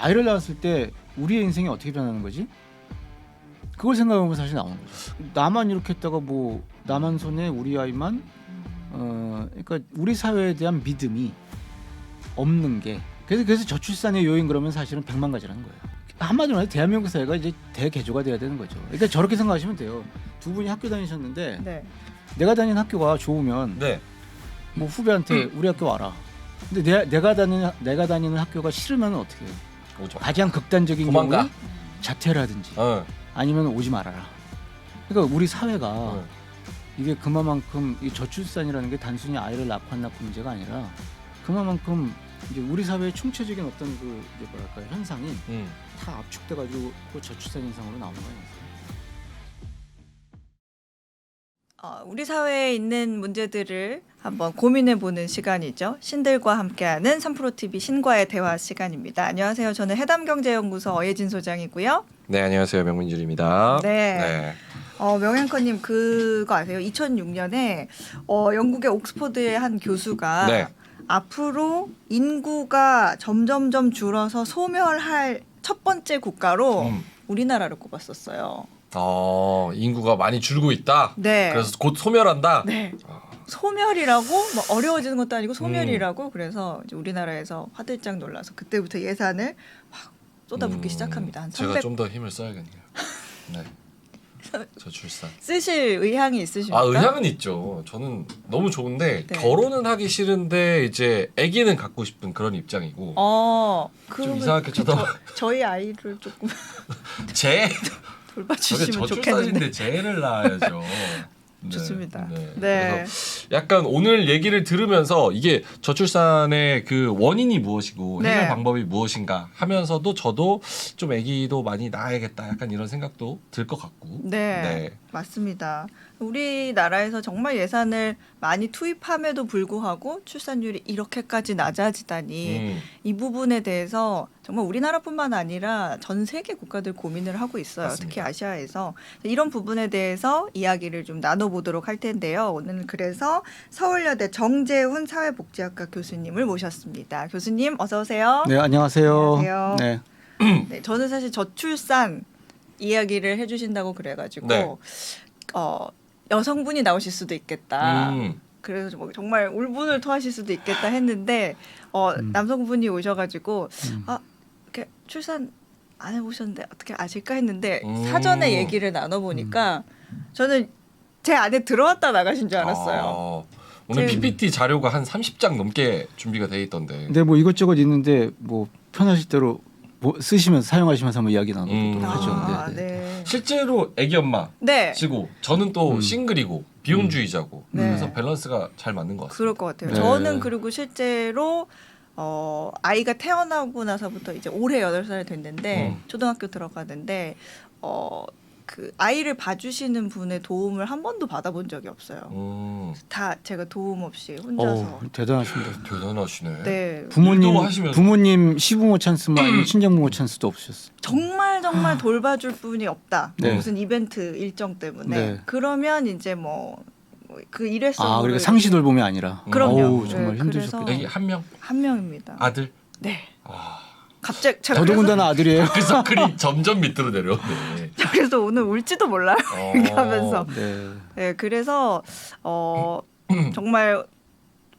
아이를 낳았을 때 우리의 인생이 어떻게 변하는 거지? 그걸 생각하면 사실 나오는 거죠. 나만 이렇게 했다가 뭐 나만 손에 우리 아이만 그러니까 우리 사회에 대한 믿음이 없는 게 그래서 저출산의 요인 그러면 사실은 100만 가지라는 거예요. 한마디로 말해 대한민국 사회가 이제 대개조가 돼야 되는 거죠. 그러니까 저렇게 생각하시면 돼요. 두 분이 학교 다니셨는데 네. 내가 다니는 학교가 좋으면 네. 뭐 후배한테 우리 학교 와라. 근데 내가 다니는 학교가 싫으면 어떻게 해요? 오죠. 가장 극단적인 도망가. 경우 자퇴라든지 아니면 오지 말아라. 그러니까 우리 사회가 이게 그만큼 이 저출산이라는 게 단순히 아이를 낳고 안 낳고 문제가 아니라 그만큼 이제 우리 사회의 총체적인 어떤 그 이제 뭐랄까 현상이 다 압축돼가지고 그 저출산 현상으로 나오는 거 아니겠어요? 우리 사회에 있는 문제들을 한번 고민해보는 시간이죠. 신들과 함께하는 3프로TV 신과의 대화 시간입니다. 안녕하세요. 저는 해담경제연구소 어예진 소장이고요. 네, 안녕하세요. 명민준입니다. 네. 명앵커님 그거 아세요? 2006년에 영국의 옥스퍼드의 한 교수가 네. 앞으로 인구가 점점점 줄어서 소멸할 첫 번째 국가로 우리나라를 꼽았었어요. 인구가 많이 줄고 있다. 네. 그래서 곧 소멸한다. 네. 소멸이라고 뭐 어려워지는 것도 아니고 소멸이라고 그래서 이제 우리나라에서 화들짝 놀라서 그때부터 예산을 막 쏟아붓기 시작합니다. 한 제가 300 좀 더 힘을 써야겠네요. 네. 저출산. 쓰실 의향이 있으십니까? 의향은 있죠. 저는 너무 좋은데 네. 결혼은 하기 싫은데 이제 아기는 갖고 싶은 그런 입장이고. 좀 이상하게 저희 아이를 조금 제 돌봐주시면 좋겠는데. 저출산인데 재를 낳아야죠. 네. 좋습니다. 네. 네. 그래서 약간 오늘 얘기를 들으면서 이게 저출산의 그 원인이 무엇이고 네. 해결 방법이 무엇인가 하면서도 저도 좀 아기도 많이 낳아야겠다 약간 이런 생각도 들 것 같고. 네. 맞습니다. 우리나라에서 정말 예산을 많이 투입함에도 불구하고 출산율이 이렇게까지 낮아지다니 이 부분에 대해서 정말 우리나라뿐만 아니라 전 세계 국가들 고민을 하고 있어요. 맞습니다. 특히 아시아에서. 이런 부분에 대해서 이야기를 좀 나눠보도록 할 텐데요. 오늘 그래서 서울여대 정재훈 사회복지학과 교수님을 모셨습니다. 교수님 어서 오세요. 네, 안녕하세요. 안녕하세요. 네. 네, 저는 사실 저출산 이야기를 해주신다고 그래가지고 네. 여성분이 나오실 수도 있겠다. 음. 그래서 뭐 정말 울분을 토하실 수도 있겠다 했는데 남성분이 오셔가지고 이렇게 출산 안 해보셨는데 어떻게 아실까 했는데 사전에 얘기를 나눠보니까 저는 제 안에 들어왔다 나가신 줄 알았어요. 오늘 PPT 자료가 한 30장 넘게 준비가 돼 있던데. 근데 뭐 이것저것 있는데 뭐 편하실 대로 뭐 쓰시면서 사용하시면서 한번 이야기 나눠보도록 하죠. 네. 실제로 아기 엄마 네. 시고 저는 또 싱글이고 비혼주의자고 네. 그래서 밸런스가 잘 맞는 것 같습니다. 그럴 것 같아요. 네. 저는 그리고 실제로 아이가 태어나고 나서부터 이제 올해 8살이 됐는데 초등학교 들어가는데 그 아이를 봐주시는 분의 도움을 한 번도 받아본 적이 없어요. 다 제가 도움 없이 혼자서. 대단하십니다. 대단하시네. 네. 부모님 시부모 찬스만 아니면 친정부모 찬스도 없으셨어요. 정말 돌봐줄 분이 없다. 네. 무슨 이벤트 일정 때문에. 네. 그러면 이제 뭐 그 일회성으로. 그러니까 상시 돌봄이 아니라. 그럼요. 어우, 정말 네, 힘드셨겠다. 아기 한 명? 한 명입니다. 아들? 네. 갑자기 더더군다나 아들이에요. 그래서 글이 점점 밑으로 내려오네. 그래서 오늘 울지도 몰라요. 이렇게 하면서. 네. 네, 그래서 정말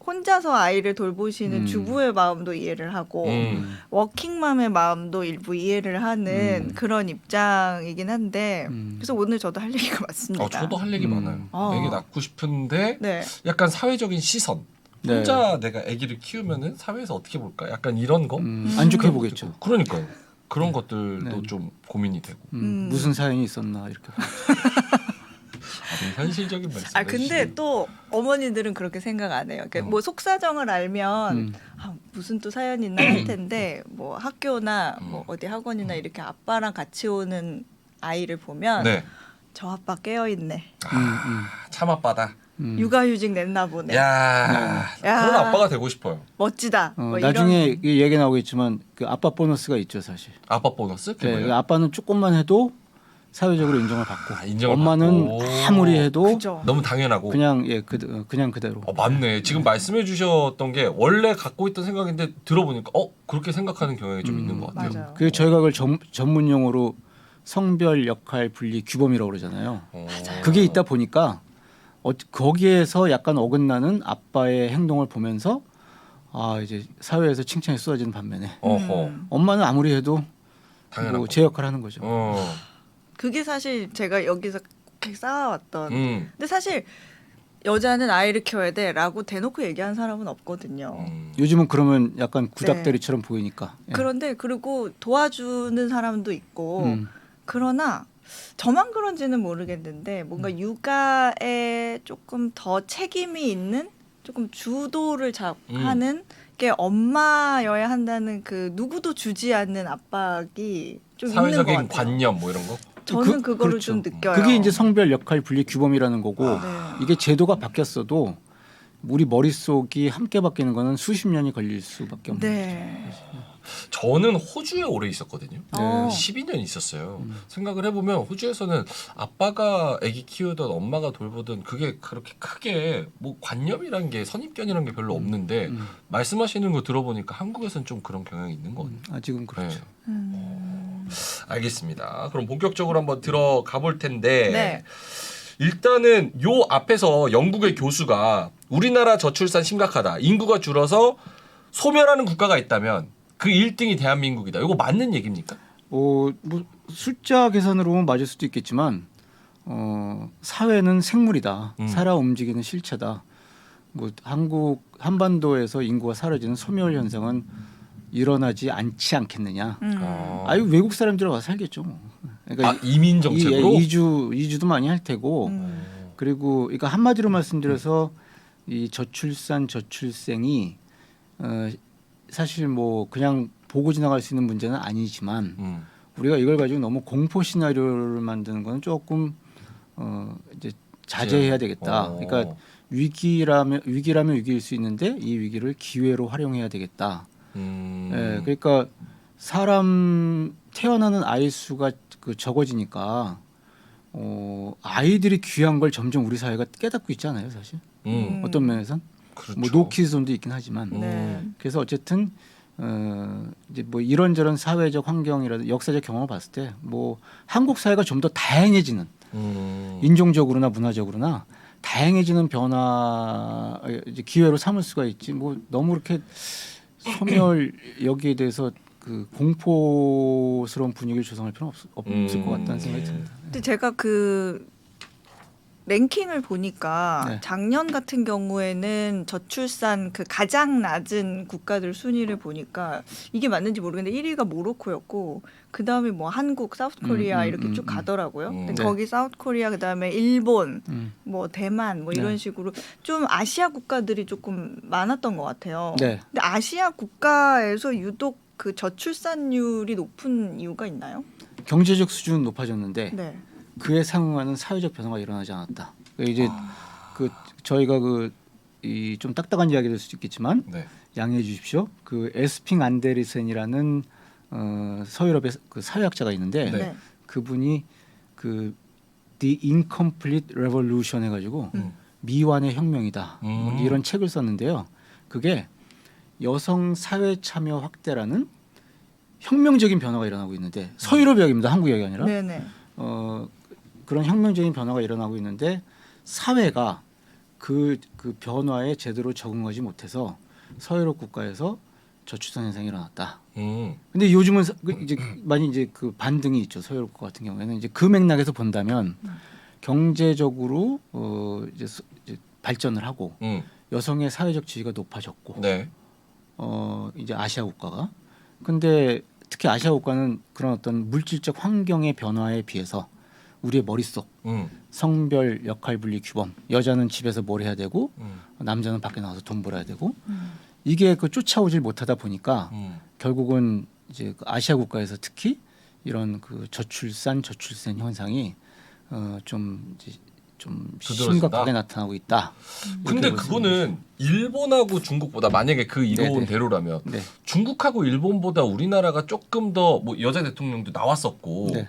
혼자서 아이를 돌보시는 주부의 마음도 이해를 하고 워킹맘의 마음도 일부 이해를 하는 그런 입장이긴 한데 그래서 오늘 저도 할 얘기가 많습니다. 저도 할 얘기 많아요. 애기 낳고 싶은데 네. 약간 사회적인 시선. 네. 혼자 내가 아기를 키우면은 사회에서 어떻게 볼까? 약간 이런 거. 안 좋게 보겠죠. 그러니까요. 그런 것들도 네. 좀 고민이 되고. 무슨 사연이 있었나 이렇게. 현실적인 말씀. 근데 또 어머니들은 그렇게 생각 안 해요. 그러니까 뭐 속사정을 알면 무슨 또 사연이 있나 할 텐데 뭐 학교나 뭐 어디 학원이나 이렇게 아빠랑 같이 오는 아이를 보면 네. 저 아빠 깨어 있네. 참 아빠다. 육아휴직 냈나 보네. 야, 그런 아빠가 되고 싶어요. 멋지다. 뭐 나중에 이런. 얘기 나오겠지만 그 아빠 보너스가 있죠 사실. 아빠 보너스? 그게 네, 뭐예요? 아빠는 조금만 해도 사회적으로 인정을 받고 인정을 엄마는 받고. 아무리 해도 그죠. 너무 당연하고. 그냥 그냥 그대로. 맞네. 지금 말씀해 주셨던 게 원래 갖고 있던 생각인데 들어보니까 그렇게 생각하는 경향이 좀 있는 것 같아요. 맞아요. 그 저희가 그걸 전문 용어로 성별 역할 분리 규범이라고 그러잖아요. 그게 있다 보니까 거기에서 약간 어긋나는 아빠의 행동을 보면서 이제 사회에서 칭찬이 쏟아지는 반면에 어허. 엄마는 아무리 해도 당연하고. 뭐 제 역할을 하는 거죠. 그게 사실 제가 여기서 쌓아왔던. 음. 근데 사실 여자는 아이를 키워야 돼라고 대놓고 얘기하는 사람은 없거든요. 요즘은 그러면 약간 구닥다리처럼 보이니까. 예. 그런데 그리고 도와주는 사람도 있고 음. 그러나 저만 그런지는 모르겠는데 뭔가 육아에 조금 더 책임이 있는 조금 주도를 하는 게 엄마여야 한다는 그 누구도 주지 않는 압박이 좀 있는 것 사회적인 같아요. 관념 뭐 이런 거. 저는 그거를 그렇죠. 좀 느껴요. 그게 이제 성별 역할 분리 규범이라는 거고 네. 이게 제도가 바뀌었어도 우리 머릿속이 함께 바뀌는 거는 수십 년이 걸릴 수밖에 없는 네. 저는 호주에 오래 있었거든요. 네. 12년 있었어요. 생각을 해보면 호주에서는 아빠가 아기 키우던 엄마가 돌보던 그게 그렇게 크게 뭐 관념이란 게 선입견이란 게 별로 없는데 말씀하시는 거 들어보니까 한국에서는 좀 그런 경향이 있는 것 같아요. 아직은 그렇죠. 네. 알겠습니다. 그럼 본격적으로 한번 들어가 볼 텐데 네. 일단은 요 앞에서 영국의 교수가 우리나라 저출산 심각하다. 인구가 줄어서 소멸하는 국가가 있다면 그 1등이 대한민국이다. 이거 맞는 얘기입니까? 뭐 숫자 계산으로 보면 맞을 수도 있겠지만 사회는 생물이다. 살아 움직이는 실체다. 뭐 한반도에서 인구가 사라지는 소멸 현상은 일어나지 않지 않겠느냐. 아유 외국 사람들 와서 살겠죠. 뭐. 그러니까 이민 정책으로 이주도 많이 할 테고 그리고 그러니까 한마디로 말씀드려서 이 저출생이 사실 뭐 그냥 보고 지나갈 수 있는 문제는 아니지만 우리가 이걸 가지고 너무 공포 시나리오를 만드는 건 조금 이제 자제해야 되겠다. 그러니까 위기라면 위기일 수 있는데 이 위기를 기회로 활용해야 되겠다. 예, 그러니까 사람 태어나는 아이 수가 적어지니까 아이들이 귀한 걸 점점 우리 사회가 깨닫고 있잖아요, 사실. 어떤 면에선 그렇죠. 뭐 노키즈존도 있긴 하지만 네. 그래서 어쨌든 이제 뭐 이런저런 사회적 환경이라든 역사적 경험을 봤을 때 뭐 한국 사회가 좀 더 다양해지는 인종적으로나 문화적으로나 다양해지는 변화 이제 기회로 삼을 수가 있지 뭐 너무 그렇게 소멸 여기에 대해서 그 공포스러운 분위기를 조성할 필요는 없을 것 같다는 생각이 듭니다. 근데 제가 그 랭킹을 보니까 네. 작년 같은 경우에는 저출산 그 가장 낮은 국가들 순위를 보니까 이게 맞는지 모르겠는데 1위가 모로코였고 그 다음에 뭐 한국, 사우스코리아 이렇게 쭉 가더라고요. 근데 네. 거기 사우스코리아 그 다음에 일본, 음. 뭐 대만 뭐 이런 네. 식으로 좀 아시아 국가들이 조금 많았던 것 같아요. 네. 근데 아시아 국가에서 유독 그 저출산율이 높은 이유가 있나요? 경제적 수준은 높아졌는데 네. 그에 상응하는 사회적 변화가 일어나지 않았다. 그러니까 이제 그 저희가 이 좀 딱딱한 이야기 될 수도 있겠지만 네. 양해해 주십시오. 그 에스핑 안데르센이라는 서유럽의 그 사회학자가 있는데 네. 그분이 그 The Incomplete Revolution 해가지고 미완의 혁명이다 뭐 이런 책을 썼는데요. 그게 여성 사회 참여 확대라는 혁명적인 변화가 일어나고 있는데 서유럽 이야기입니다. 한국 이야기 아니라 네네. 그런 혁명적인 변화가 일어나고 있는데 사회가 그 변화에 제대로 적응하지 못해서 서유럽 국가에서 저출산 현상이 일어났다. 근데 요즘은 이제 많이 이제 그 반등이 있죠. 서유럽 국가 같은 경우에는 이제 그 맥락에서 본다면 경제적으로 이제 발전을 하고 여성의 사회적 지위가 높아졌고 네. 이제 아시아 국가가 근데 특히 아시아 국가는 그런 어떤 물질적 환경의 변화에 비해서 우리의 머릿속 성별 역할 분리 규범 여자는 집에서 뭘 해야 되고 남자는 밖에 나가서 돈 벌어야 되고 이게 쫓아오질 못하다 보니까 결국은 이제 그 아시아 국가에서 특히 이런 그 저출산 현상이 좀 두드러진다? 심각하게 나타나고 있다. 근데 이렇게 볼 수 있는 그거는 일본하고 중국보다 만약에 그 이론 네네. 대로라면 네. 중국하고 일본보다 우리나라가 조금 더 뭐 여자 대통령도 나왔었고 네.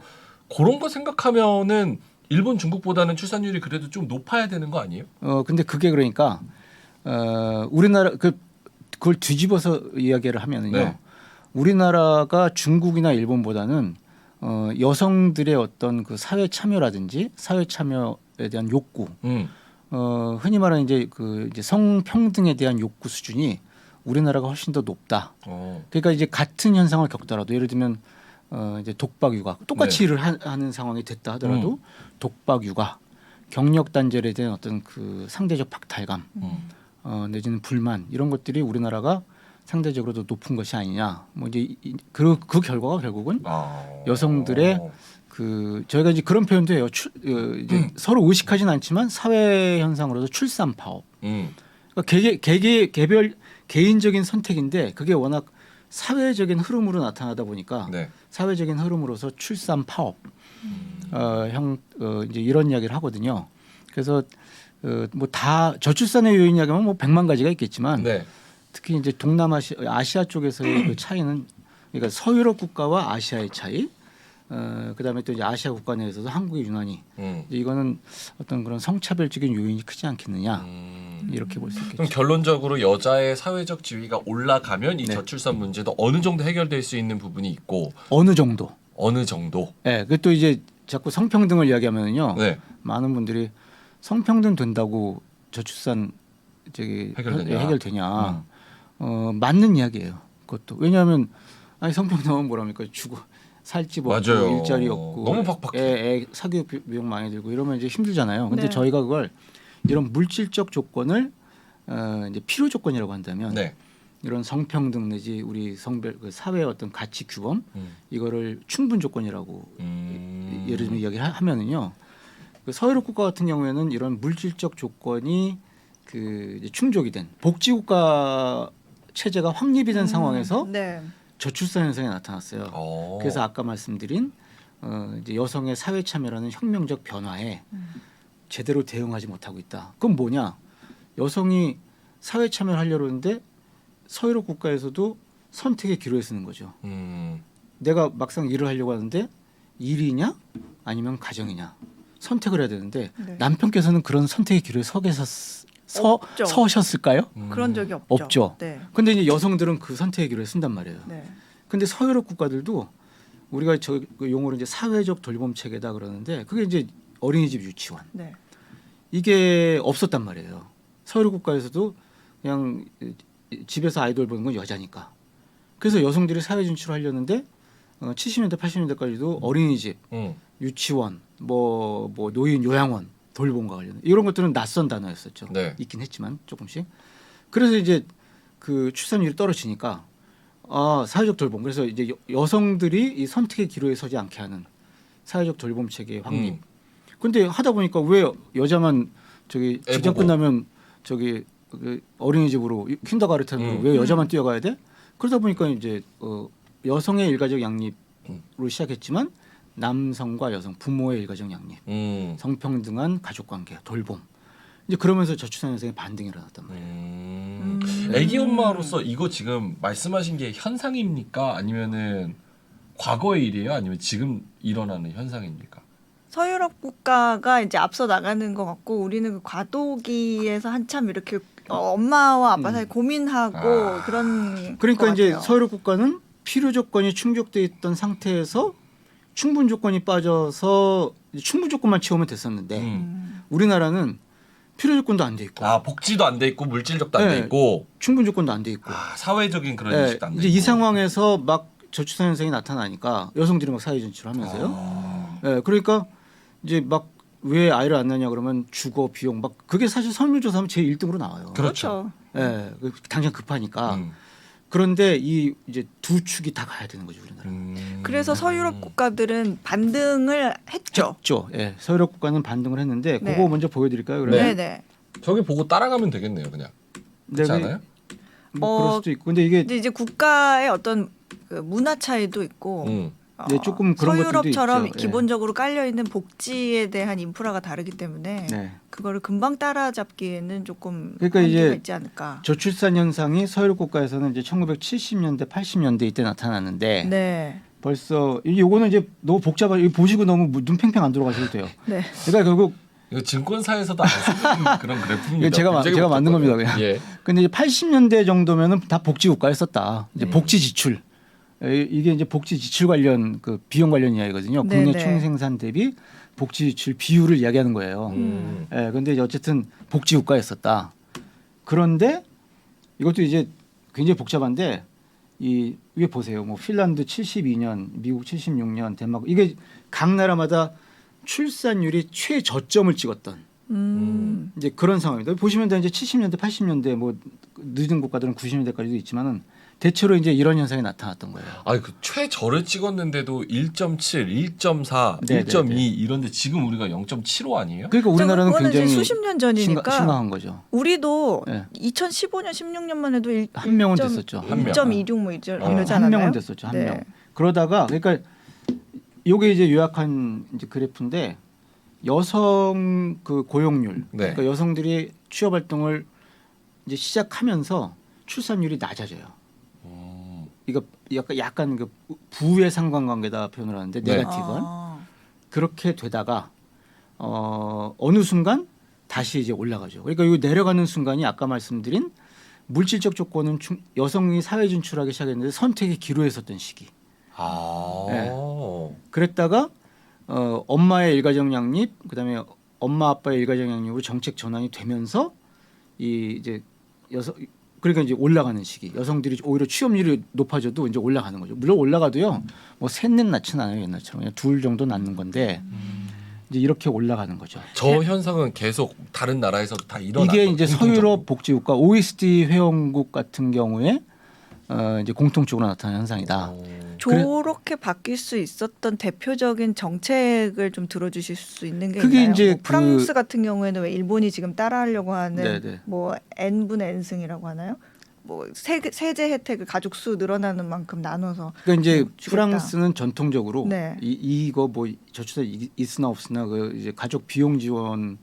그런 거 생각하면은 일본, 중국보다는 출산율이 그래도 좀 높아야 되는 거 아니에요? 근데 그게 그러니까 우리나라 그걸 뒤집어서 이야기를 하면은요. 네. 우리나라가 중국이나 일본보다는 여성들의 어떤 그 사회 참여라든지 사회 참여에 대한 욕구, 흔히 말하는 이제 성평등에 대한 욕구 수준이 우리나라가 훨씬 더 높다. 그러니까 이제 같은 현상을 겪더라도 예를 들면 이제 독박 육아 똑같이 네. 일을 하는 상황이 됐다 하더라도 독박 육아, 경력 단절에 대한 어떤 그 상대적 박탈감, 내지는 불만 이런 것들이 우리나라가 상대적으로도 높은 것이 아니냐. 뭐 이제 그 결과가 결국은 여성들의 그 저희가 이제 그런 표현도 해요. 이제 서로 의식하진 않지만 사회 현상으로서 출산 파업. 그러니까 개별 개인적인 선택인데 그게 워낙 사회적인 흐름으로 나타나다 보니까 네. 사회적인 흐름으로서 출산 파업, 이제 이런 이야기를 하거든요. 그래서 뭐 다 저출산의 요인 이야기하면 뭐 100만 가지가 있겠지만 네. 특히 이제 아시아 쪽에서의 그 차이는 그러니까 서유럽 국가와 아시아의 차이, 그다음에 또 이제 아시아 국가 내에서도 한국의 유난히 이거는 어떤 그런 성차별적인 요인이 크지 않겠느냐. 이렇게 볼 수 있겠죠. 그럼 결론적으로 여자의 사회적 지위가 올라가면 이 네. 저출산 문제도 어느 정도 해결될 수 있는 부분이 있고 어느 정도. 어느 정도. 네, 그또 이제 자꾸 성평등을 이야기하면요, 네. 많은 분들이 성평등 된다고 저출산 해결되냐? 맞는 이야기예요. 그것도 왜냐하면 아니 성평등은 뭐랍니까? 살집 없고 맞아요. 일자리 없고 너무 팍팍해. 애 사교육 비용 많이 들고 이러면 이제 힘들잖아요. 근데 네. 저희가 그걸 이런 물질적 조건을 이제 필요 조건이라고 한다면 네. 이런 성평등 내지 우리 성별 그 사회의 어떤 가치 규범 이거를 충분 조건이라고 예를 들면 이야기하면은요. 그 서유럽 국가 같은 경우에는 이런 물질적 조건이 그 이제 충족이 된 복지국가 체제가 확립이 된 상황에서 네. 저출산 현상이 나타났어요. 그래서 아까 말씀드린 이제 여성의 사회 참여라는 혁명적 변화에 제대로 대응하지 못하고 있다. 그건 뭐냐? 여성이 사회 참여를 하려고 하는데 서유럽 국가에서도 선택의 기로에 쓰는 거죠. 내가 막상 일을 하려고 하는데 일이냐 아니면 가정이냐 선택을 해야 되는데 네. 남편께서는 그런 선택의 기로에 없죠. 서셨을까요? 그런 적이 없죠. 없죠. 네. 근데 이제 여성들은 그 선택의 기로에 쓴단 말이에요. 네. 근데 서유럽 국가들도 우리가 그 용어로 이제 사회적 돌봄 체계다 그러는데 그게 이제 어린이집 유치원 네. 이게 없었단 말이에요. 서유럽 국가에서도 그냥 집에서 아이돌 보는 건 여자니까. 그래서 여성들이 사회 진출을 하려는데 70년대 80년대까지도 어린이집, 유치원, 뭐 노인 요양원 돌봄과 관련 이런 것들은 낯선 단어였었죠. 네. 있긴 했지만 조금씩. 그래서 이제 그 출산율이 떨어지니까 사회적 돌봄. 그래서 이제 여성들이 이 선택의 기로에 서지 않게 하는 사회적 돌봄 체계의 확립. 근데 하다 보니까 왜 여자만 직장 끝나면 그 어린이집으로 킨더가르텐으로 왜 여자만 뛰어가야 돼? 그러다 보니까 이제 여성의 일가적 양립으로 시작했지만 남성과 여성 부모의 일가적 양립, 성평등한 가족관계, 돌봄. 이제 그러면서 저출산 현상의 반등이 일어났단 말이에요. 애기 엄마로서 이거 지금 말씀하신 게 현상입니까? 아니면은 과거의 일이에요? 아니면 지금 일어나는 현상입니까? 서유럽 국가가 이제 앞서 나가는 것 같고 우리는 그 과도기에서 한참 이렇게 엄마와 아빠 사이 고민하고 그런 그러니까 것 이제 같아요. 서유럽 국가는 필요 조건이 충족돼 있던 상태에서 충분 조건이 빠져서 충분 조건만 채우면 됐었는데 우리나라는 필요 조건도 안 돼 있고 복지도 안 돼 있고 물질적도 안 돼 네. 있고 충분 조건도 안 돼 있고 사회적인 그런 네, 인식도 안 돼 이제 있고 이 상황에서 막 저출산 현상이 나타나니까 여성들이 막 사회 진출하면서요. 네, 그러니까 이제 막 왜 아이를 안 낳냐 그러면 주거 비용 막 그게 사실 설문조사하면 제일 1등으로 나와요. 그렇죠. 네, 당장 급하니까. 그런데 이 이제 두 축이 다 가야 되는 거죠 우리나라. 그래서 서유럽 국가들은 반등을 했죠. 했죠. 예, 서유럽 국가는 반등을 했는데 네. 그거 먼저 보여드릴까요? 그러면? 네, 네. 저기 보고 따라가면 되겠네요, 그냥. 그렇지 않아요? 뭐 그럴 수도 있고, 근데 이게 이제 국가의 어떤 그 문화 차이도 있고 네, 조금 그런 것들도 서유럽처럼 있죠. 예. 기본적으로 깔려 있는 복지에 대한 인프라가 다르기 때문에 네. 그거를 금방 따라잡기에는 조금 그러니까 한계가 이제 있지 않을까. 저출산 현상이 서유럽 국가에서는 이제 1970년대, 80년대 이때 나타났는데 네. 벌써 요거는 이제 너무 복잡한 이거 보시고 너무 눈 팽팽 안 들어가셔도 돼요. 네. 그러니까 결국 이거 증권사에서도 안 쓰는 그런 그래프입니다. 제가 굉장히 만든 겁니다. 복잡하고요. 그냥. 예. 근데 이제 80년대 정도면은 다 복지 국가였었다. 이제 네. 복지 지출 이게 이제 복지 지출 관련 그 비용 관련 이야기거든요. 네, 국내 네. 총생산 대비 복지 지출 비율을 이야기하는 거예요. 예, 근데 이제 어쨌든 복지 국가였었다. 그런데 이것도 이제 굉장히 복잡한데 이 위에 보세요. 뭐 핀란드 72년, 미국 76년, 덴마크 이게 각 나라마다 출산율이 최저점을 찍었던 이제 그런 상황입니다. 보시면 이제 70년대, 80년대 뭐 늦은 국가들은 90년대까지도 있지만은 대체로 이제 이런 현상이 나타났던 거예요. 아니 그 최저를 찍었는데도 1.7, 1.4, 네, 1.2 네, 네. 이런데 지금 우리가 0.75 아니에요? 그러니까 우리나라는 그거는 이제 굉장히 수십 년 전이니까 심각한 거죠. 우리도 네. 2015년, 16년만 해도 한 명은 됐었죠. 한 명. 1.26 뭐 이러지 한 않았나요? 명은 됐었죠. 한 네. 명. 그러다가 그러니까 요게 이제 요약한 이제 그래프인데 여성 그 고용률, 네. 그러니까 여성들이 취업 활동을 이제 시작하면서 출산율이 낮아져요. 이거 약간 그 부의 상관관계다 표현을 하는데 네. 네거티브한 그렇게 되다가 어느 순간 다시 이제 올라가죠. 그러니까 이 내려가는 순간이 아까 말씀드린 물질적 조건은 여성이 사회 진출하기 시작했는데 선택의 기로에 섰던 시기. 아. 네. 그랬다가 엄마의 일가정 양립, 그다음에 엄마 아빠의 일가정 양립으로 정책 전환이 되면서 이 이제 그러니까 이제 올라가는 시기. 여성들이 오히려 취업률이 높아져도 이제 올라가는 거죠. 물론 올라가도요. 뭐 셋넷 낳지는 않아요 옛날처럼 그냥 둘 정도 낳는 건데 이제 이렇게 올라가는 거죠. 저 현상은 계속 다른 나라에서 다 일어나는 이게 거예요, 이제 공통적으로. 서유럽 복지국가 OECD 회원국 같은 경우에 이제 공통적으로 나타나는 현상이다. 저렇게 바뀔 수 있었던 대표적인 정책을 좀 들어주실 수 있는 게 그게 있나요? 이제 뭐 프랑스 같은 경우에는 왜 일본이 지금 따라하려고 하는 네네. 뭐 n분의 n승이라고 하나요? 뭐 세제 혜택을 가족 수 늘어나는 만큼 나눠서 그러니까 이제 주겠다. 프랑스는 전통적으로 네. 이거 뭐 저출산 있으나 없으나 그 이제 가족 비용 지원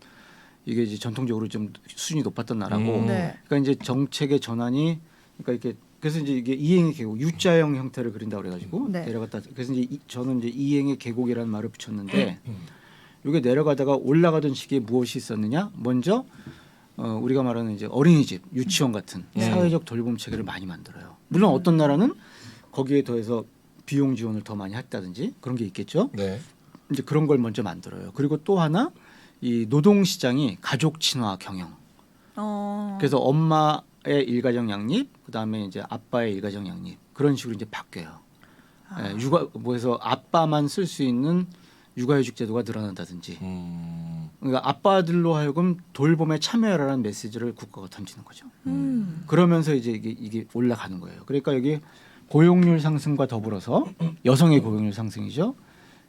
이게 이제 전통적으로 좀 수준이 높았던 나라고. 네. 그러니까 이제 정책의 전환이 그러니까 이렇게 그래서 이제 이게 이행의 계곡 U자형 형태를 그린다고 그래가지고 네. 내려갔다. 그래서 이제 저는 이제 이행의 계곡이라는 말을 붙였는데 이게 내려가다가 올라가던 시기에 무엇이 있었느냐? 먼저 우리가 말하는 이제 어린이집, 유치원 같은 사회적 돌봄 체계를 많이 만들어요. 물론 어떤 나라는 거기에 더해서 비용 지원을 더 많이 했다든지 그런 게 있겠죠. 네. 이제 그런 걸 먼저 만들어요. 그리고 또 하나 이 노동 시장이 가족 친화 경영. 그래서 엄마의 일가정 양립, 그다음에 이제 아빠의 일가정 양립 그런 식으로 이제 바뀌어요. 예, 육아 뭐해서 아빠만 쓸 수 있는 육아휴직 제도가 늘어난다든지. 그러니까 아빠들로 하여금 돌봄에 참여하라는 메시지를 국가가 던지는 거죠. 그러면서 이제 이게 올라가는 거예요. 그러니까 여기 고용률 상승과 더불어서 여성의 고용률 상승이죠.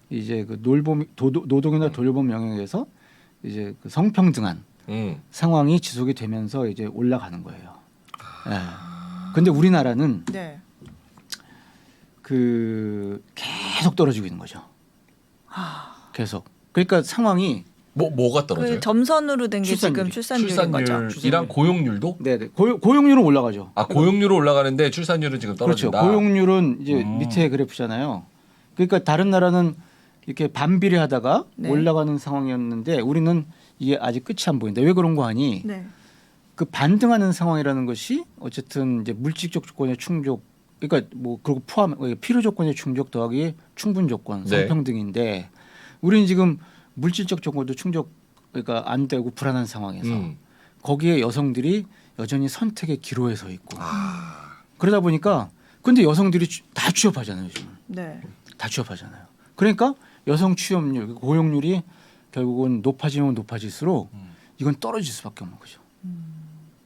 이제 그 노동이나 돌봄 영역에서 이제 그 성평등한 상황이 지속이 되면서 이제 올라가는 거예요. 예. 근데 우리나라는 네. 그 계속 떨어지고 있는 거죠. 계속. 그러니까 상황이 뭐가 떨어져요? 그 점선으로 된 게 지금 출산율인 거죠. 출산율이랑 고용률도? 네네 고용률은 올라가죠. 아 고용률은 올라가는데 출산율은 지금 그렇죠. 떨어진다. 고용률은 이제 밑에 그래프잖아요. 그러니까 다른 나라는 이렇게 반비례하다가 네. 올라가는 상황이었는데 우리는 이게 아직 끝이 안 보인다. 왜 그런 거 하니? 네. 그 반등하는 상황이라는 것이 어쨌든 이제 물질적 조건의 충족, 그러니까 뭐 그리고 포함 필요 조건의 충족 더하기 충분 조건 네. 성평등인데 우리는 지금 물질적 조건도 충족 그러니까 안 되고 불안한 상황에서 거기에 여성들이 여전히 선택의 기로에 서 있고 그러다 보니까 근데 여성들이 다 취업하잖아요 지금 네. 다 취업하잖아요. 그러니까 여성 취업률 고용률이 결국은 높아지면 높아질수록 이건 떨어질 수밖에 없는 거죠.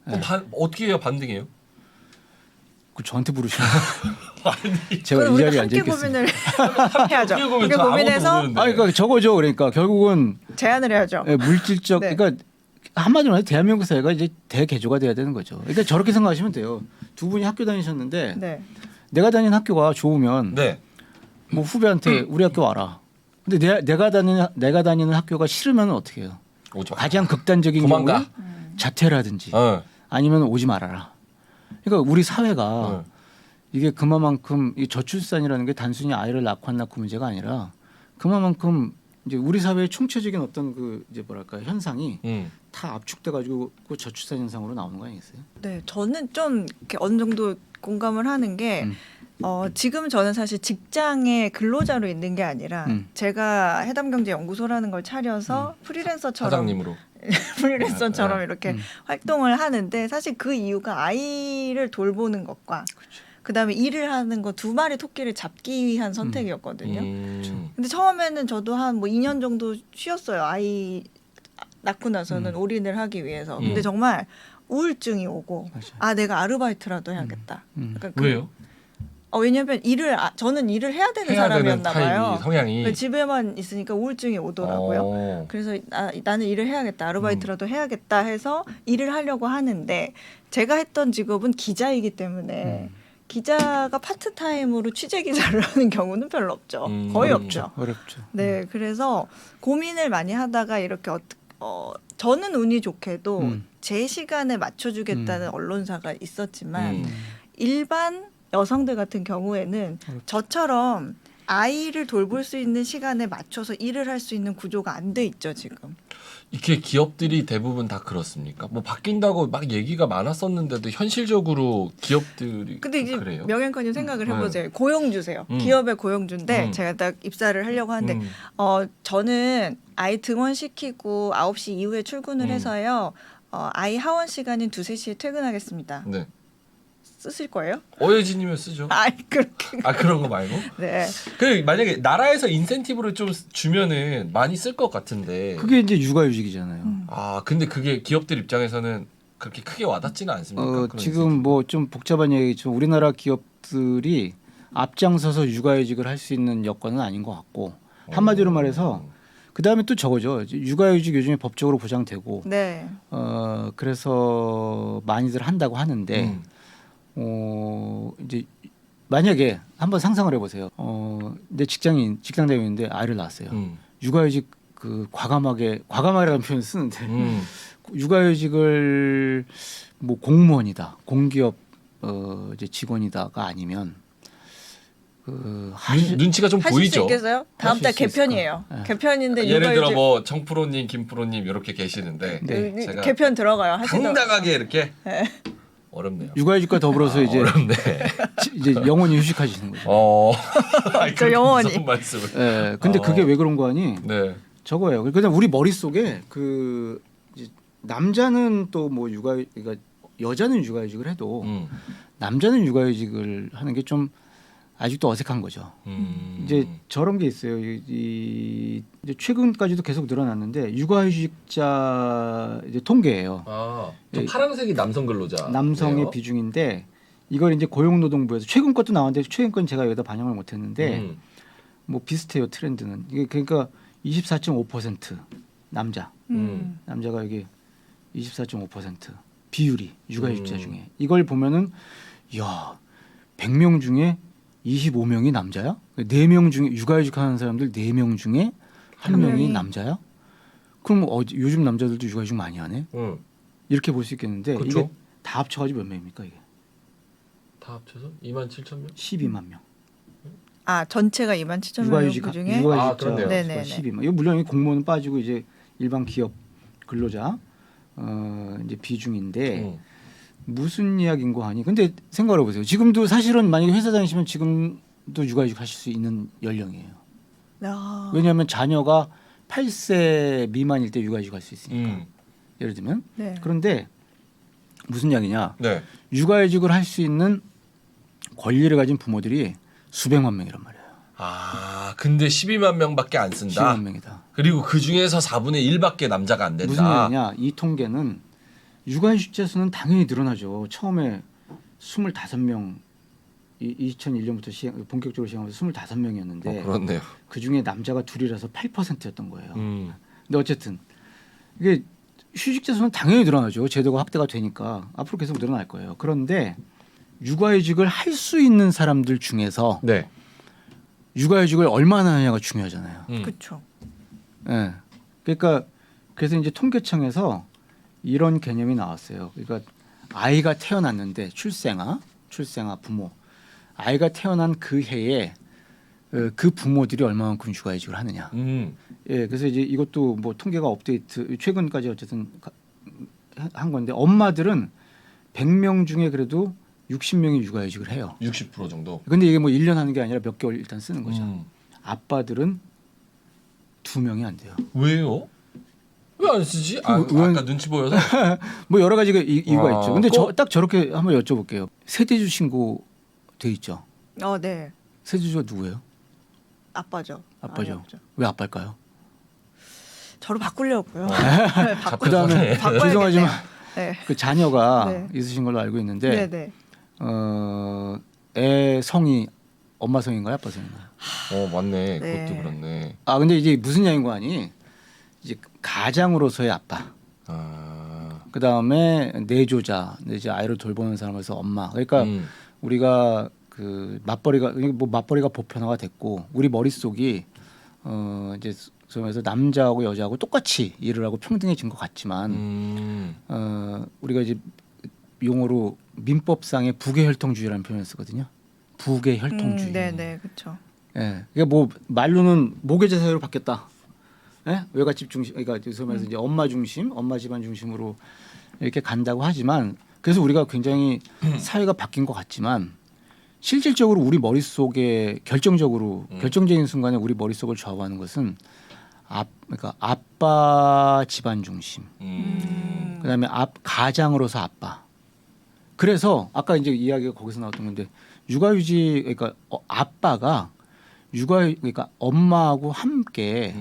그럼 어떻게 해야 반등해요? 그 저한테 부르시면 아니, 제가 그럼 이 우리가 자리에 함께 앉아 있겠습니다. 고민을 해야죠. 어떻게 보면 함께 저 아무도 고민해서 모르는데. 아, 그러니까 저거죠. 그러니까 결국은 제안을 해야죠. 물질적, 네. 그러니까 한마디로 말해 대한민국 사회가 이제 대개조가 돼야 되는 거죠. 그러니까 저렇게 생각하시면 돼요. 두 분이 학교 다니셨는데 네. 내가 다니는 학교가 좋으면 네. 뭐 후배한테 우리 학교 와라. 근데 내가 다니는 학교가 싫으면 어떻게 해요? 오지 마. 가장 극단적인 도망가. 경우에 자퇴라든지 어. 아니면 오지 말아라. 그러니까 우리 사회가 이게 그만큼 이 저출산이라는 게 단순히 아이를 낳고 안 낳고 문제가 아니라 그만큼 이제 우리 사회의 총체적인 어떤 그 이제 뭐랄까 현상이 다 압축돼 가지고 그 저출산 현상으로 나오는 거 아니겠어요? 네, 저는 좀 이렇게 어느 정도 공감을 하는 게 지금 저는 사실 직장의 근로자로 있는 게 아니라 제가 해담경제연구소라는 걸 차려서 프리랜서처럼 사장님으로. 프리랜서처럼 이렇게 활동을 하는데 사실 그 이유가 아이를 돌보는 것과 그다음에 일을 하는 거 두 마리 토끼를 잡기 위한 선택이었거든요. 근데 처음에는 저도 한 뭐 2년 정도 쉬었어요. 아이 낳고 나서는 올인을 하기 위해서. 근데 정말 우울증이 오고 아 내가 아르바이트라도 해야겠다. 약간 왜요? 왜냐하면 저는 일을 해야 되는 해야 사람이었나 되는 봐요. 타입이 성향이. 집에만 있으니까 우울증이 오더라고요. 그래서 나는 일을 해야겠다. 아르바이트라도 해야겠다 해서 일을 하려고 하는데 제가 했던 직업은 기자이기 때문에 기자가 파트타임으로 취재 기자를 하는 경우는 별로 없죠. 거의 없죠. 어렵죠. 네, 그래서 고민을 많이 하다가 이렇게 저는 운이 좋게도 제 시간에 맞춰주겠다는 언론사가 있었지만 일반 여성들 같은 경우에는 저처럼 아이를 돌볼 수 있는 시간에 맞춰서 일을 할 수 있는 구조가 안 돼 있죠 지금. 이게 기업들이 대부분 다 그렇습니까? 뭐 바뀐다고 막 얘기가 많았었는데도 현실적으로 기업들이 근데 이제 그래요? 명예관님 생각을 해보세요. 고용 주세요. 기업에 고용 준데 제가 딱 입사를 하려고 하는데 저는 아이 등원시키고 9시 이후에 출근을 해서요. 아이 하원 시간인 2, 3시에 퇴근하겠습니다. 네. 쓰실 거예요? 어예진이면 쓰죠. 그렇게. 그런 거 말고? 네. 그 만약에 나라에서 인센티브를 좀 주면은 많이 쓸 것 같은데. 그게 이제 육아휴직이잖아요. 근데 그게 기업들 입장에서는 그렇게 크게 와닿지는 않습니까? 그런 지금 인센티브? 뭐 좀 복잡한 얘기지만 우리나라 기업들이 앞장서서 육아휴직을 할 수 있는 여건은 아닌 것 같고 한마디로 말해서 그 다음에 또 저거죠. 육아휴직 요즘에 법적으로 보장되고 네. 그래서 많이들 한다고 하는데 이제 만약에 한번 상상을 해보세요. 내 직장 다니는데 아이를 낳았어요. 육아휴직 그 과감하게라는 표현 쓰는데 육아휴직을 뭐 공무원이다, 공기업 이제 직원이다가 아니면 눈치가 좀 하실 보이죠. 수 있겠어요? 다음 달 하실 수 있을까? 개편이에요. 네. 개편인데 예를 들어 육아휴직- 뭐 정프로님, 김프로님 이렇게 계시는데 네. 제가 개편 들어가요. 당당하게 이렇게 어렵네요. 육아휴직과 더불어서 이제 어렵네. 이제 영원히 휴직하시는 거죠. 저 영원히. 무슨 말씀을? 예. 근데 그게 왜 그런 거 아니? 네. 저거예요. 그냥 우리 머릿속에 그 이제 남자는 또 뭐 그러니까 여자는 육아휴직을 해도 남자는 육아휴직을 하는 게 좀 아직도 어색한 거죠. 이제 저런 게 있어요. 이제 최근까지도 계속 늘어났는데 육아휴직자 이제 통계예요. 저 파란색이 남성 근로자. 남성의 비중인데 이걸 이제 고용노동부에서 최근 것도 나왔는데 최근 건 제가 여기다 반영을 못했는데 뭐 비슷해요 트렌드는. 이게 그러니까 24.5% 남자가 이게 24.5% 비율이 육아휴직자 중에 이걸 보면은 야 100명 중에 25명이 남자야? 4명 중에 육아휴직하는 사람들 4명 중에 한 명이 남자야? 그럼 요즘 남자들도 육아휴직 많이 하네? 이렇게 볼 수 있겠는데 그쵸? 이게 다 합쳐가지고 몇 명입니까 이게? 다 합쳐서 27,000명? 12만 명. 전체가 27,000명 육아휴직 중에 그렇네요. 육아휴직자 네네네. 12만. 이거 물론 공무원은 빠지고 이제 일반 기업 근로자 이제 비중인데 무슨 이야기인고 하니? 근데 생각을 해보세요. 지금도 사실은 만약에 회사 다니시면 지금도 육아휴직 하실 수 있는 연령이에요. 왜냐하면 자녀가 8세 미만일 때 육아휴직 할 수 있으니까. 예를 들면. 네. 그런데 무슨 이야기냐? 네. 육아휴직을 할 수 있는 권리를 가진 부모들이 수백만 명이란 말이에요. 근데 12만 명밖에 안 쓴다. 10만 명이다. 그리고 그 중에서 4분의 1밖에 남자가 안 된다. 무슨 얘기냐? 이 통계는 육아휴직자 수는 당연히 늘어나죠. 처음에 25명 2001년부터 본격적으로 시행하면서 25명이었는데 그렇네요. 그 중에 남자가 둘이라서 8%였던 거예요. 근데 어쨌든 이게 휴직자 수는 당연히 늘어나죠. 제도가 확대가 되니까 앞으로 계속 늘어날 거예요. 그런데 육아휴직을 할 수 있는 사람들 중에서 네. 육아휴직을 얼마나 하냐가 중요하잖아요. 그렇죠. 예. 그러니까 그래서 이제 통계청에서 이런 개념이 나왔어요. 그러니까 아이가 태어났는데 출생아 부모 아이가 태어난 그 해에 그 부모들이 얼마만큼 육아휴직을 하느냐. 예, 그래서 이제 이것도 뭐 통계가 업데이트 최근까지 어쨌든 한 건데 엄마들은 100명 중에 그래도 60명이 육아휴직을 해요. 60% 정도. 근데 이게 뭐 1년 하는 게 아니라 몇 개월 일단 쓰는 거죠. 아빠들은 2명이 안 돼요. 왜요? 왜 안 쓰지? 아까 눈치 보여서. 뭐 여러 가지가 이유가 있죠. 근데 꼭- 딱 저렇게 한번 여쭤볼게요. 세대주 신고 돼 있죠. 네. 세대주가 누구예요? 아빠죠. 아빠죠. 아니었죠. 왜 아빠일까요? 저로 바꾸려고요. 그다음에 바꿔야겠네요. 죄송하지만 네. 그 자녀가 네. 있으신 걸로 알고 있는데 네네. 애 성이 엄마 성인가요, 아빠 성인가요? 맞네. 네. 그것도 그렇네. 아 근데 이제 무슨 양인관이 이제 가장으로서의 아빠. 그 다음에 내조자, 이제 아이를 돌보는 사람에서 엄마. 그러니까 우리가 그 맞벌이가 보편화가 됐고 우리 머릿속이 이제 그래서 남자하고 여자하고 똑같이 일을 하고 평등해진 것 같지만 우리가 이제 용어로 민법상의 부계혈통주의라는 표현을 쓰거든요. 부계혈통주의. 네네 그렇죠. 예, 이게 뭐 말로는 모계제 사회로 바뀌었다. 예? 외갓집 중심, 그러니까 소위 말해서 이제 엄마 중심, 엄마 집안 중심으로 이렇게 간다고 하지만 그래서 우리가 굉장히 사회가 바뀐 것 같지만 실질적으로 우리 머릿속에 결정적인 순간에 우리 머릿속을 좌우하는 것은 그러니까 아빠 집안 중심, 그다음에 가장으로서 아빠. 그래서 아까 이제 이야기가 거기서 나왔던 건데 육아휴직 그러니까 아빠가 그러니까 엄마하고 함께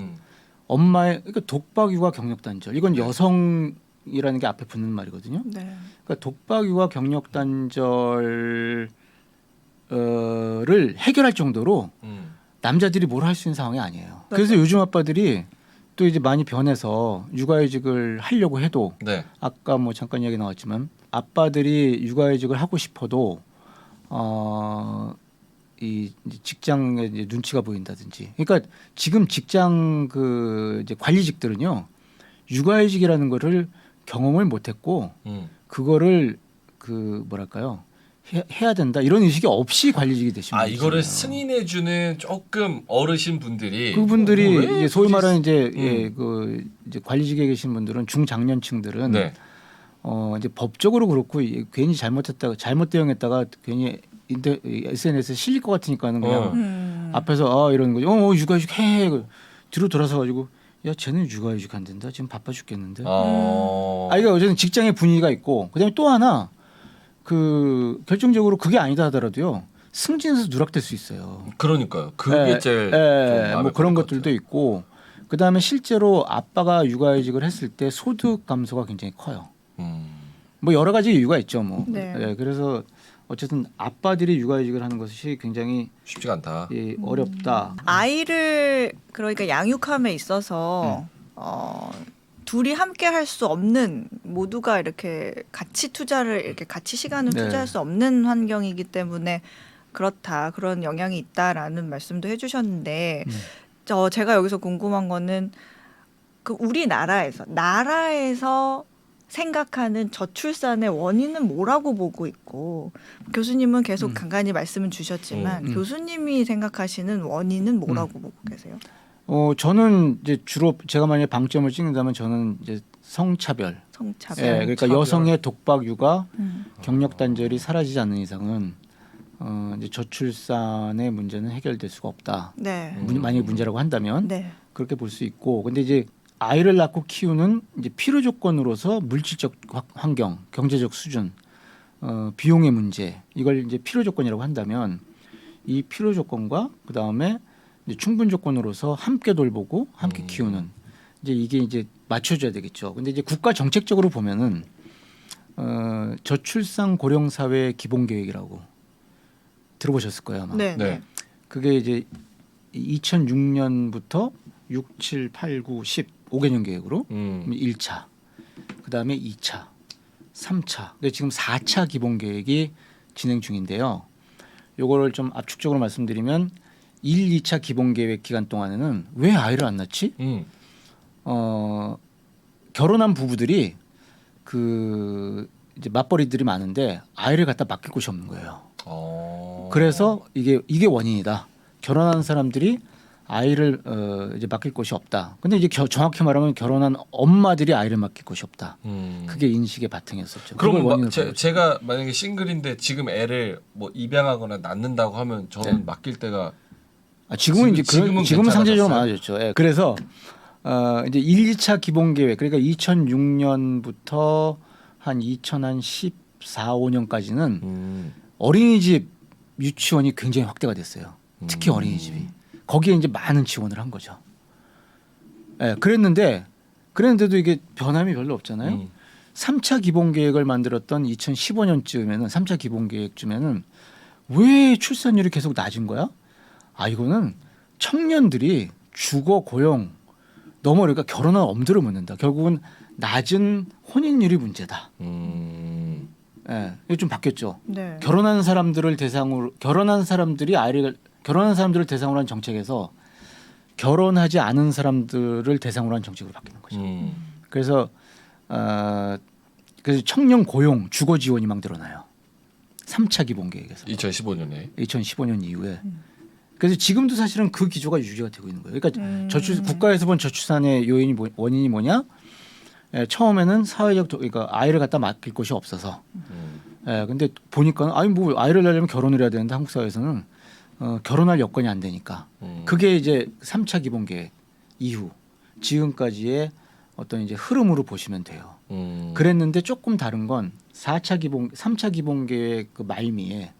엄마의 그러니까 독박육아 경력단절 이건 여성이라는 게 앞에 붙는 말이거든요. 네. 그러니까 독박육아 경력단절을 해결할 정도로 남자들이 뭘 할 수 있는 상황이 아니에요. 그래서 요즘 아빠들이 또 이제 많이 변해서 육아휴직을 하려고 해도 네. 아까 뭐 잠깐 이야기 나왔지만 아빠들이 육아휴직을 하고 싶어도 이 직장에 이제 눈치가 보인다든지. 그러니까 지금 직장 그 이제 관리직들은요 육아휴직이라는 거를 경험을 못했고 그거를 그 뭐랄까요 해야 된다 이런 의식이 없이 관리직이 되시면 이거를 승인해주는 조금 어르신 분들이 그분들이 왜 이제 소위 굳이 말하는 이제 그 이제 관리직에 계신 분들은 중장년층들은 네. 이제 법적으로 그렇고 괜히 잘못 대응했다가 괜히 SNS에 실릴 것 같으니까는 그냥 앞에서 이러는 거죠. 육아휴직 해. 뒤로 돌아서 가지고 야 쟤는 육아휴직 안 된다. 지금 바빠 죽겠는데. 이거 어쨌든 직장의 분위기가 있고 그다음에 또 하나 그 결정적으로 그게 아니다 하더라도요 승진해서 누락될 수 있어요. 그러니까요. 그게 제일 좀 마음에 뭐 그런 걸릴 것 것들도 같아요. 있고 그다음에 실제로 아빠가 육아휴직을 했을 때 소득 감소가 굉장히 커요. 뭐 여러 가지 이유가 있죠. 뭐. 네. 그래서 어쨌든 아빠들이 육아휴직을 하는 것이 굉장히 쉽지가 않다. 어렵다. 아이를 그러니까 양육함에 있어서 둘이 함께 할 수 없는 모두가 이렇게 같이 같이 시간을 네. 투자할 수 없는 환경이기 때문에 그렇다 그런 영향이 있다라는 말씀도 해주셨는데 제가 여기서 궁금한 거는 그 나라에서 생각하는 저출산의 원인은 뭐라고 보고 있고 교수님은 계속 간간히 말씀을 주셨지만 교수님이 생각하시는 원인은 뭐라고 보고 계세요? 저는 이제 주로 제가 만약에 방점을 찍는다면 저는 이제 성차별. 성차별. 그러니까 여성의 독박 육아 경력 단절이 사라지지 않는 이상은 이제 저출산의 문제는 해결될 수가 없다. 네. 만약에 문제라고 한다면 네. 그렇게 볼 수 있고, 근데 이제 아이를 낳고 키우는 이제 필요 조건으로서 물질적 환경, 경제적 수준, 비용의 문제 이걸 이제 필요 조건이라고 한다면 이 필요 조건과 그 다음에 충분 조건으로서 함께 돌보고 함께 키우는 이제 이게 이제 맞춰줘야 되겠죠. 근데 이제 국가 정책적으로 보면은 저출산 고령 사회 기본 계획이라고 들어보셨을 거예요 아마. 네. 네. 그게 이제 2006년부터 6, 7, 8, 9, 10 5개년 계획으로 1차, 그 다음에 2차, 3차, 근데 지금 4차 기본 계획이 진행 중인데요. 요거를 좀 압축적으로 말씀드리면 1, 2차 기본 계획 기간 동안에는 왜 아이를 안 낳지? 결혼한 부부들이 그 이제 맞벌이들이 많은데 아이를 갖다 맡길 곳이 없는 거예요. 그래서 이게 원인이다. 결혼한 사람들이 아이를 이제 맡길 곳이 없다. 근데 이제 정확히 말하면 결혼한 엄마들이 아이를 맡길 곳이 없다. 그게 인식의 바탕이었었죠. 그걸 그럼 원인으로 제가 만약에 싱글인데 지금 애를 뭐 입양하거나 낳는다고 하면 저는 네. 맡길 때가 지금은 이제 지금은 괜찮아졌어요? 상대적으로 많아졌죠. 예. 그래서 이제 1, 2차 기본 계획 그러니까 2006년부터 한 2014, 5년까지는 어린이집 유치원이 굉장히 확대가 됐어요. 특히 어린이집이. 거기에 이제 많은 지원을 한 거죠. 예, 그랬는데도 이게 변함이 별로 없잖아요. 3차 기본 계획을 만들었던 2015년쯤에는 3차 기본 계획쯤에는 왜 출산율이 계속 낮은 거야? 이거는 청년들이 주거 고용 너무 어려니까 결혼한 엄두를 못 낸다. 결국은 낮은 혼인율이 문제다. 예, 이게 좀 바뀌었죠. 네. 결혼한 사람들을 대상으로 결혼한 사람들을 대상으로 한 정책에서 결혼하지 않은 사람들을 대상으로 한 정책으로 바뀌는 거죠. 그래서 청년 고용 주거 지원이 막 늘어나요. 3차 기본 계획에서 2015년 이후에. 그래서 지금도 사실은 그 기조가 유지가 되고 있는 거예요. 그러니까 국가에서 본 저출산의 원인이 뭐냐? 처음에는 그러니까 아이를 갖다 맡길 곳이 없어서. 근데 보니까 뭐 아이를 낳으려면 결혼을 해야 되는데 한국 사회에서는 결혼할 여건이 안 되니까. 그게 이제 3차 기본 계획 이후 지금까지의 어떤 이제 흐름으로 보시면 돼요. 그랬는데 조금 다른 건 3차 기본 계획 그 말미에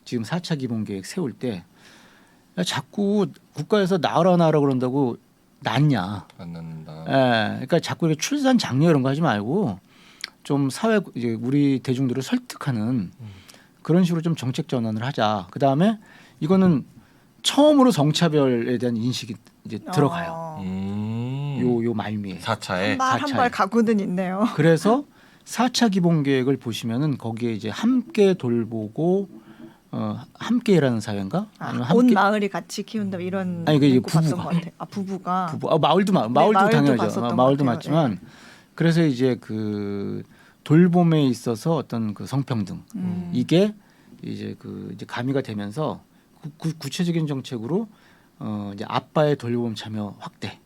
지금 4차 기본 계획 세울 때 자꾸 국가에서 낳으라 그런다고 낳냐? 안 낳는다. 그러니까 자꾸 이렇게 출산 장려 이런 거 하지 말고 좀 이제 우리 대중들을 설득하는 그런 식으로 좀 정책 전환을 하자. 그 다음에 이거는 처음으로 성차별에 대한 인식이 이제 들어가요. 요 말미에 4차에 한 발 가고는 있네요. 그래서 4차 기본 계획을 보시면은 거기에 이제 함께 돌보고 함께라는 사회인가? 아니면 온 마을이 같이 키운다 이런 아니, 그 이제 문구 봤던 부부가. 것 같아요. 부부가 마을도 마을도 당연하죠. 봤었던 마을도 것 같아요. 맞지만 그래서 이제 그 돌봄에 있어서 어떤 그 성평등 이게 이제 이제 가미가 되면서 구체적인 정책으로 이제 아빠의 돌봄 참여 확대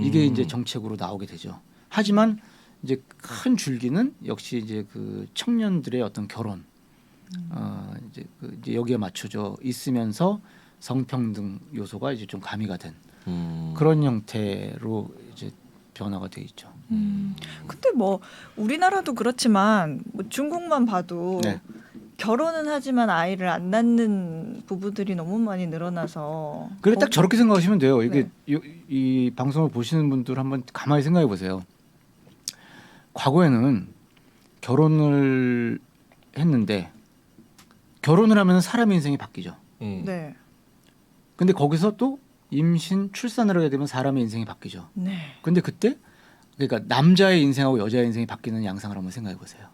이게 이제 정책으로 나오게 되죠. 하지만 이제 큰 줄기는 역시 이제 그 청년들의 어떤 결혼 이제 여기에 맞춰져 있으면서 성평등 요소가 이제 좀 가미가 된 그런 형태로 이제 변화가 돼 있죠. 근데 뭐 우리나라도 그렇지만 뭐 중국만 봐도 네. 결혼은 하지만 아이를 안 낳는 부부들이 너무 많이 늘어나서 그래 딱 저렇게 생각하시면 돼요. 이게 네. 이 방송을 보시는 분들 한번 가만히 생각해 보세요. 과거에는 결혼을 했는데 결혼을 하면 사람의 인생이 바뀌죠. 네. 근데 거기서 또 임신, 출산을 하게 되면 사람의 인생이 바뀌죠. 네. 근데 그때 그러니까 남자의 인생하고 여자의 인생이 바뀌는 양상을 한번 생각해 보세요.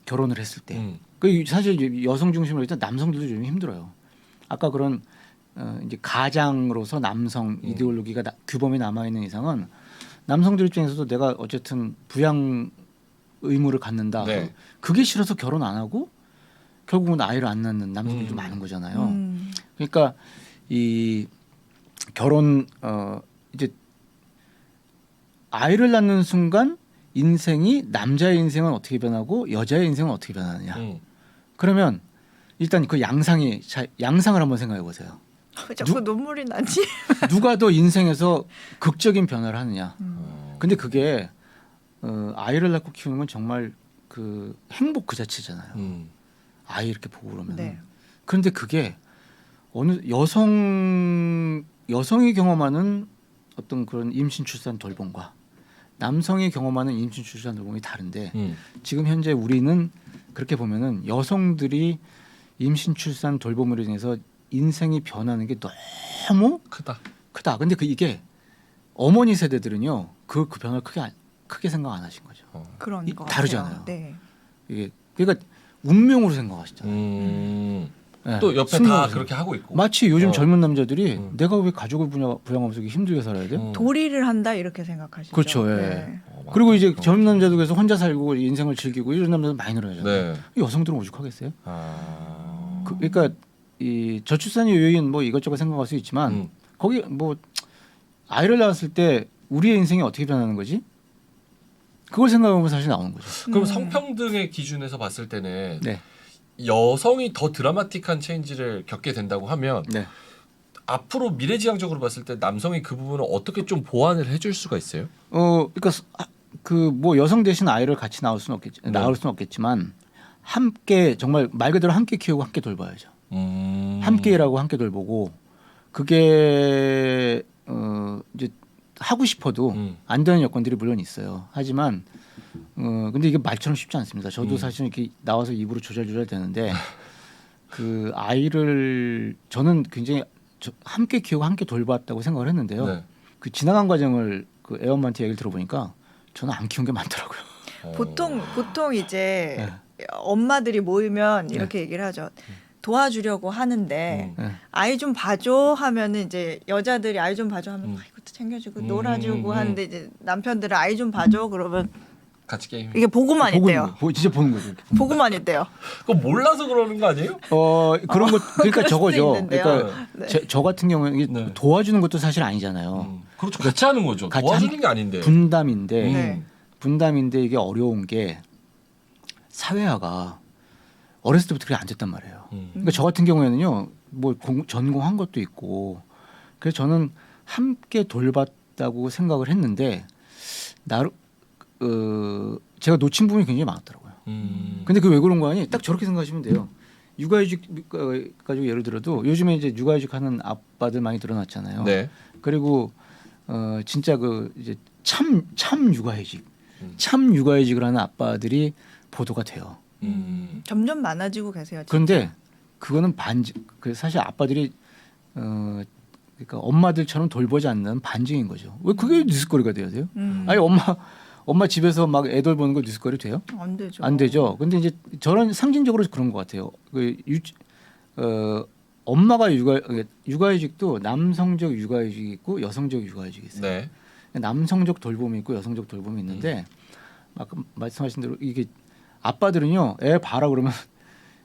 결혼을 했을 때. 그 사실 여성 중심으로 일단 남성들도 좀 힘들어요. 아까 그런 이제 가장으로서 남성 이데올로기가 규범이 남아 있는 이상은 남성들 입장에서도 내가 어쨌든 부양 의무를 갖는다. 네. 그게 싫어서 결혼 안 하고 결국은 아이를 안 낳는 남성들도 많은 거잖아요. 그러니까 이 결혼 이제 아이를 낳는 순간 인생이 남자의 인생은 어떻게 변하고 여자의 인생은 어떻게 변하느냐. 그러면 일단 그 양상을 한번 생각해 보세요. 자꾸 눈물이 나지. 누가 더 인생에서 극적인 변화를 하느냐. 근데 그게 아이를 낳고 키우는 건 정말 그 행복 그 자체잖아요. 아이 이렇게 보고 그러면. 네. 그런데 그게 어느 여성이 경험하는 어떤 그런 임신 출산 돌봄과 남성이 경험하는 임신 출산 돌봄이 다른데 지금 현재 우리는 그렇게 보면은 여성들이 임신 출산 돌봄으로 인해서 인생이 변하는 게 너무 크다. 근데 이게 어머니 세대들은요 그 변화를 크게 생각 안 하신 거죠. 그런 거 다르잖아요. 같아요. 네. 이게 그러니까 운명으로 생각하시잖아요. 네. 또 옆에 다 승려하죠. 그렇게 하고 있고. 마치 요즘 어. 젊은 남자들이 내가 왜 가족을 부양하면서 이렇게 힘들게 살아야 돼? 도리를 한다 이렇게 생각하시죠. 그렇죠. 예. 네. 맞다. 그리고 이제 젊은 남자도 그래서 혼자 살고 인생을 즐기고 이런 남자들 많이 늘어나잖아요. 네. 여성들은 오죽하겠어요? 아. 그러니까 이 저출산의 요인 뭐 이것저것 생각할 수 있지만 거기 뭐 아이를 낳았을 때 우리의 인생이 어떻게 변하는 거지? 그걸 생각하면 사실 나오는 거죠. 그럼 성평등의 기준에서 봤을 때는 네. 여성이 더 드라마틱한 체인지를 겪게 된다고 하면 네. 앞으로 미래지향적으로 봤을 때 남성이 그 부분을 어떻게 좀 보완을 해줄 수가 있어요? 그러니까 그 뭐 여성 대신 아이를 같이 낳을 수는 없겠지만 함께 정말 말 그대로 함께 키우고 함께 돌봐야죠. 함께 일하고 함께 돌보고 그게 이제 하고 싶어도 안 되는 여건들이 물론 있어요. 하지만 근데 이게 말처럼 쉽지 않습니다. 저도 사실 이렇게 나와서 입으로 조절조절 되는데 그 아이를 저는 굉장히 함께 키우고 함께 돌봤다고 생각을 했는데요. 네. 그 지나간 과정을 그 애엄마한테 얘기를 들어보니까 저는 안 키운 게 많더라고요. 보통 이제 네. 엄마들이 모이면 이렇게 얘기를 하죠. 도와주려고 하는데 네. 아이 좀 봐줘 하면은 이제 여자들이 아이 좀 봐줘 하면 이것도 챙겨주고 놀아주고 하는데 이제 남편들은 아이 좀 봐줘 그러면 같이 게임. 이게 보고만 있대요. 진짜 보는 거죠. 이렇게. 보고만 있대요. 그거 몰라서 그러는 거 아니에요? 그런 것 그러니까 그럴 수도 저거죠. 있는데요. 그러니까 네. 저 같은 경우는 이게 네. 도와주는 것도 사실 아니잖아요. 그렇죠. 같이 하는 거죠. 같이 도와주는 게 아닌데. 분담인데 네. 분담인데 이게 어려운 게 사회화가 어렸을 때부터 그렇게 안 됐단 말이에요. 그러니까 저 같은 경우에는요, 뭐 전공한 것도 있고, 그래서 저는 함께 돌봤다고 생각을 했는데 제가 놓친 부분이 굉장히 많았더라고요. 근데 그 왜 그런 거 아니? 딱 저렇게 생각하시면 돼요. 육아휴직 가지고 예를 들어도 요즘에 이제 육아휴직하는 아빠들 많이 늘어났잖아요. 네. 그리고 진짜 그 이제 참 육아휴직, 참 육아휴직을 하는 아빠들이 보도가 돼요. 점점 많아지고 계세요. 진짜. 그런데 그거는 사실 아빠들이 그러니까 엄마들처럼 돌보지 않는 반증인 거죠. 왜 그게 뉴스거리가 돼야 돼요? 아니 엄마 집에서 막 애 돌보는 거 뉴스거리 돼요? 안 되죠. 안 되죠. 근데 이제 저런 상징적으로 그런 것 같아요. 엄마가 육아휴직도 남성적 육아휴직이 있고 여성적 육아휴직이 있어요. 네. 남성적 돌봄이 있고 여성적 돌봄이 있는데 아까 말씀하신 대로 이게 아빠들은요 애 봐라 그러면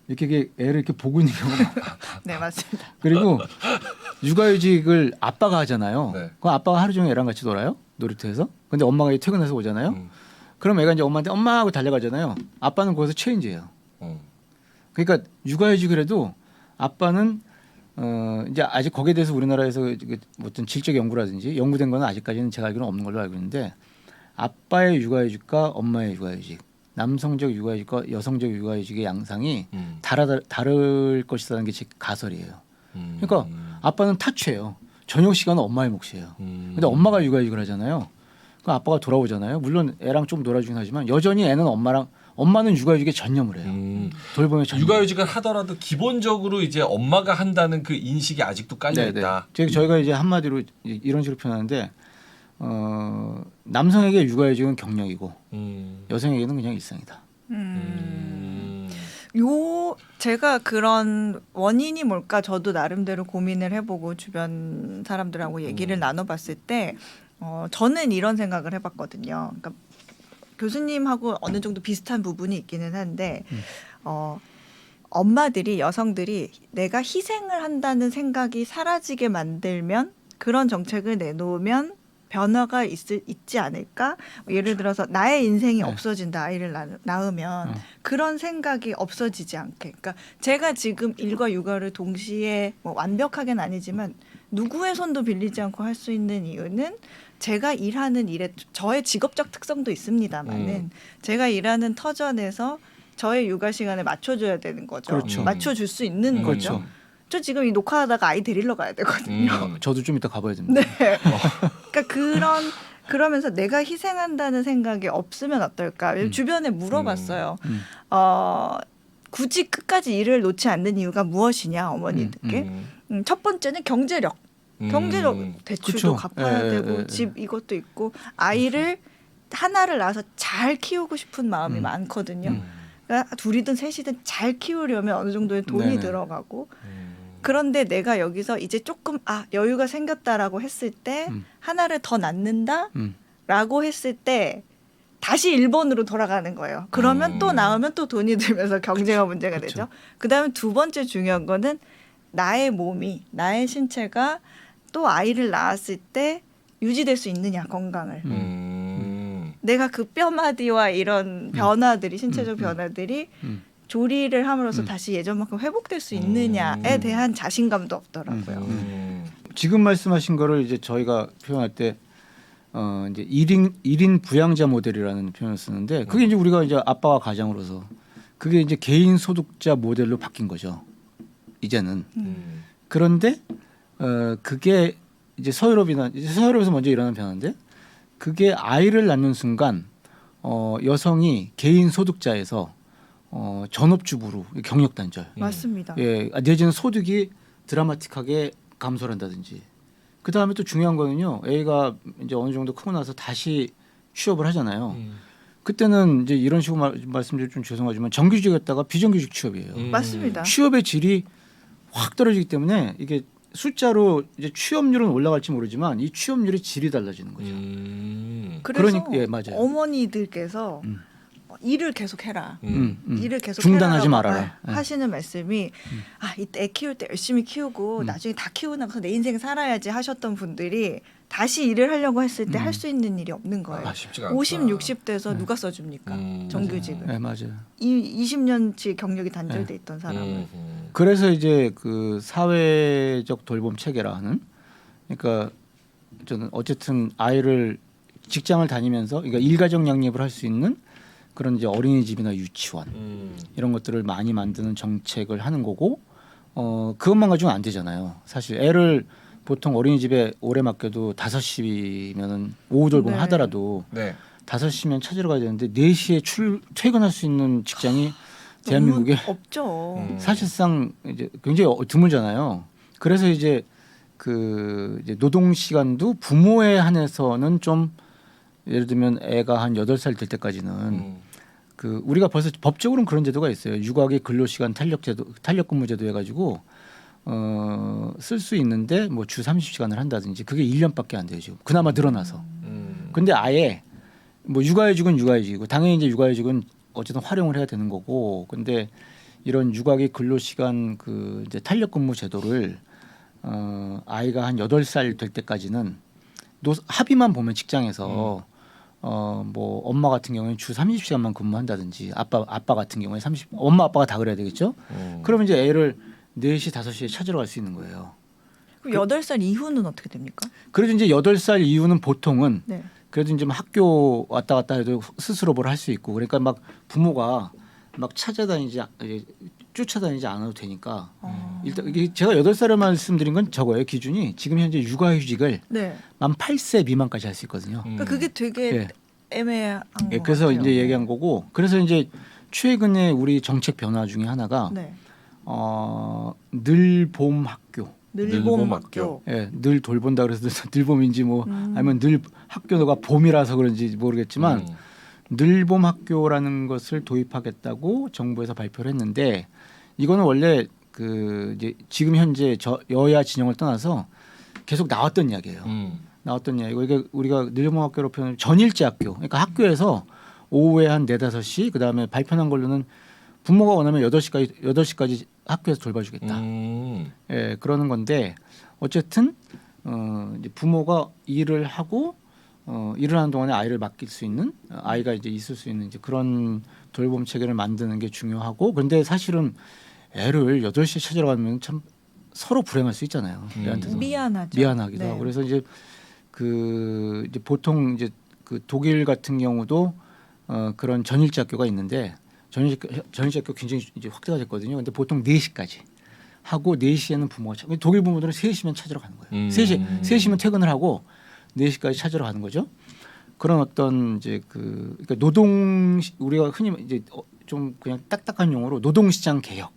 이렇게 애를 이렇게 보고 있는 경우가 많아요. 네 맞습니다. 그리고 육아휴직을 아빠가 하잖아요. 네. 그럼 아빠가 하루 종일 애랑 같이 놀아요 놀이터에서. 근데 엄마가 퇴근해서 오잖아요. 그럼 애가 이제 엄마한테 엄마 하고 달려가잖아요. 아빠는 거기서 체인지예요. 그러니까 육아휴직을 해도 아빠는 이제 아직 거기에 대해서 우리나라에서 어떤 질적 연구라든지 연구된 거는 아직까지는 제가 알기로는 없는 걸로 알고 있는데 아빠의 육아휴직과 엄마의 육아휴직, 남성적 육아휴직과 여성적 육아휴직의 양상이 다를 것이라는 게 제 가설이에요. 그러니까 아빠는 타취예요. 저녁 시간은 엄마의 몫이에요. 근데 엄마가 육아휴직을 하잖아요. 그 아빠가 돌아오잖아요. 물론 애랑 좀 놀아주긴 하지만 여전히 애는 엄마는 육아휴직에 전념을 해요. 돌봄에 전념. 육아휴직을 하더라도 기본적으로 이제 엄마가 한다는 그 인식이 아직도 깔려 있다. 저희가 이제 한마디로 이런 식으로 표현하는데 남성에게 육아휴직은 경력이고 여성에게는 그냥 일상이다. 제가 그런 원인이 뭘까 저도 나름대로 고민을 해보고 주변 사람들하고 얘기를 나눠봤을 때 저는 이런 생각을 해봤거든요. 그러니까 교수님하고 어느 정도 비슷한 부분이 있기는 한데 엄마들이 여성들이 내가 희생을 한다는 생각이 사라지게 만들면 그런 정책을 내놓으면 변화가 있지 않을까? 예를 들어서 나의 인생이 없어진다 아이를 낳으면 그런 생각이 없어지지 않게. 그러니까 제가 지금 일과 육아를 동시에 뭐 완벽하게는 아니지만 누구의 손도 빌리지 않고 할 수 있는 이유는 제가 일하는 일에 저의 직업적 특성도 있습니다만은 제가 일하는 터전에서 저의 육아 시간을 맞춰줘야 되는 거죠. 그렇죠. 맞춰줄 수 있는 거죠. 그렇죠. 저 지금 이 녹화하다가 아이 데리러 가야 되거든요. 저도 좀 이따 가봐야 됩니다. 네. 그러니까 그러면서 내가 희생한다는 생각이 없으면 어떨까? 주변에 물어봤어요. 굳이 끝까지 일을 놓지 않는 이유가 무엇이냐 어머니들께. 첫 번째는 경제력. 경제력 대출도 그쵸. 갚아야 되고 집 이것도 있고 아이를 하나를 낳아서 잘 키우고 싶은 마음이 많거든요. 그러니까 둘이든 셋이든 잘 키우려면 어느 정도의 돈이 네네. 들어가고 그런데 내가 여기서 이제 조금 여유가 생겼다라고 했을 때 하나를 더 낳는다라고 했을 때 다시 일본으로 돌아가는 거예요. 그러면 또 낳으면 또 돈이 들면서 경제가 문제가 그쵸. 되죠. 그다음에 두 번째 중요한 거는 나의 몸이 나의 신체가 또 아이를 낳았을 때 유지될 수 있느냐 건강을. 내가 그 뼈마디와 이런 변화들이 신체적 변화들이 조리를 함으로써 다시 예전만큼 회복될 수 있느냐에 대한 자신감도 없더라고요. 지금 말씀하신 거를 이제 저희가 표현할 때 이제 1인 부양자 모델이라는 표현을 쓰는데 그게 이제 우리가 이제 아빠와 가장으로서 그게 이제 개인 소득자 모델로 바뀐 거죠. 이제는. 그런데 그게 이제 서유럽에서 먼저 일어난 변화인데 그게 아이를 낳는 순간 여성이 개인 소득자에서 전업주부로 경력 단절. 맞습니다. 예, 내지는 소득이 드라마틱하게 감소를 한다든지. 그 다음에 또 중요한 거는요. A가 이제 어느 정도 크고 나서 다시 취업을 하잖아요. 그때는 이제 이런 식으로 말씀드리면 좀 죄송하지만 정규직이었다가 비정규직 취업이에요. 맞습니다. 취업의 질이 확 떨어지기 때문에 이게 숫자로 이제 취업률은 올라갈지 모르지만 이 취업률의 질이 달라지는 거죠. 그래서 예, 맞아요. 어머니들께서 일을 계속 해라. 일을 계속 중단하지 해라라고 말아라. 하시는 말씀이 이때 애 키울 때 열심히 키우고 나중에 다 키우고 나서 내 인생 살아야지 하셨던 분들이 다시 일을 하려고 했을 때 할 수 있는 일이 없는 거예요. 쉽지가 않다. 50, 60대에서 누가 써줍니까? 정규직을. 네, 맞아요. 20년치 경력이 단절돼 있던 사람을. 그래서 이제 그 사회적 돌봄 체계라는 그러니까 저는 어쨌든 아이를 직장을 다니면서 그러니까 일가정 양립을 할 수 있는 그런 이제 어린이집이나 유치원 이런 것들을 많이 만드는 정책을 하는 거고 그것만 가지고는 안 되잖아요. 사실 애를 보통 어린이집에 오래 맡겨도 5시면은 오후 돌봄 네. 하더라도 네. 5시면 찾으러 가야 되는데 4시에 퇴근할 수 있는 직장이 대한민국에 너무 없죠. 사실상 이제 굉장히 드물잖아요. 그래서 이제 그 이제 노동 시간도 부모에 한해서는 좀 예를 들면 애가 한 8살 될 때까지는 그 우리가 벌써 법적으로는 그런 제도가 있어요. 육아기 근로시간 탄력근무 제도 해가지고 쓸 수 있는데 뭐 주 30시간을 한다든지 그게 1년밖에 안 돼요 지금. 그나마 늘어나서. 근데 아예 뭐 육아휴직은 육아휴직이고 당연히 이제 육아휴직은 어쨌든 활용을 해야 되는 거고. 근데 이런 육아기 근로시간 그 이제 탄력근무 제도를 아이가 한 8살 될 때까지는 합의만 보면 직장에서 뭐 엄마 같은 경우에는 주 30시간만 근무한다든지 아빠 같은 경우에 엄마 아빠가 다 그래야 되겠죠. 그러면 이제 애를 4시 5시에 찾으러 갈 수 있는 거예요. 그럼 8살 이후는 어떻게 됩니까? 그래도 이제 8살 이후는 보통은 네. 그래도 이제 학교 왔다 갔다 해도 스스로 뭘 할 수 있고 그러니까 막 부모가 막 쫓아다니지 않아도 되니까 일단 이게 제가 8살을 말씀드린 건 저거예요. 기준이 지금 현재 육아휴직을 네. 만 8세 미만까지 할 수 있거든요. 그러니까 그게 되게 예. 애매한 것 그래서 같아요. 이제 얘기한 거고 그래서 이제 최근에 우리 정책 변화 중에 하나가 네. 늘봄 학교. 늘봄 학교. 예, 늘 돌본다 그래서 늘봄인지 뭐 아니면 늘 학교가 봄이라서 그런지 모르겠지만 늘봄 학교라는 것을 도입하겠다고 정부에서 발표를 했는데 이거는 원래 그 이제 지금 현재 여야 진영을 떠나서 계속 나왔던 이야기예요. 나왔던 이야기고 이게 우리가 늘봄 학교로 표현하면 전일제 학교. 그러니까 학교에서 오후에 한 4, 5시 그다음에 발표한 걸로는 부모가 원하면 8시까지 학교에서 돌봐주겠다. 예, 그러는 건데 어쨌든 이제 부모가 일을 하고 일을 하는 동안에 아이를 맡길 수 있는 아이가 이제 있을 수 있는 이제 그런 돌봄 체계를 만드는 게 중요하고 그런데 사실은 애를 8시에 찾으러 가면 참 서로 불행할 수 있잖아요. 애한테도 미안하기도 네. 하고 그래서 이제 그 이제 보통 이제 그 독일 같은 경우도 그런 전일제 학교가 있는데 전일제 학교 굉장히 이제 확대가 됐거든요. 근데 보통 4시까지 하고 4시에는 부모가 독일 부모들은 3시면 찾으러 가는 거예요. 3시면 퇴근을 하고 4시까지 찾으러 가는 거죠. 그런 어떤 이제 그러니까 우리가 흔히 이제 좀 그냥 딱딱한 용어로 노동시장 개혁,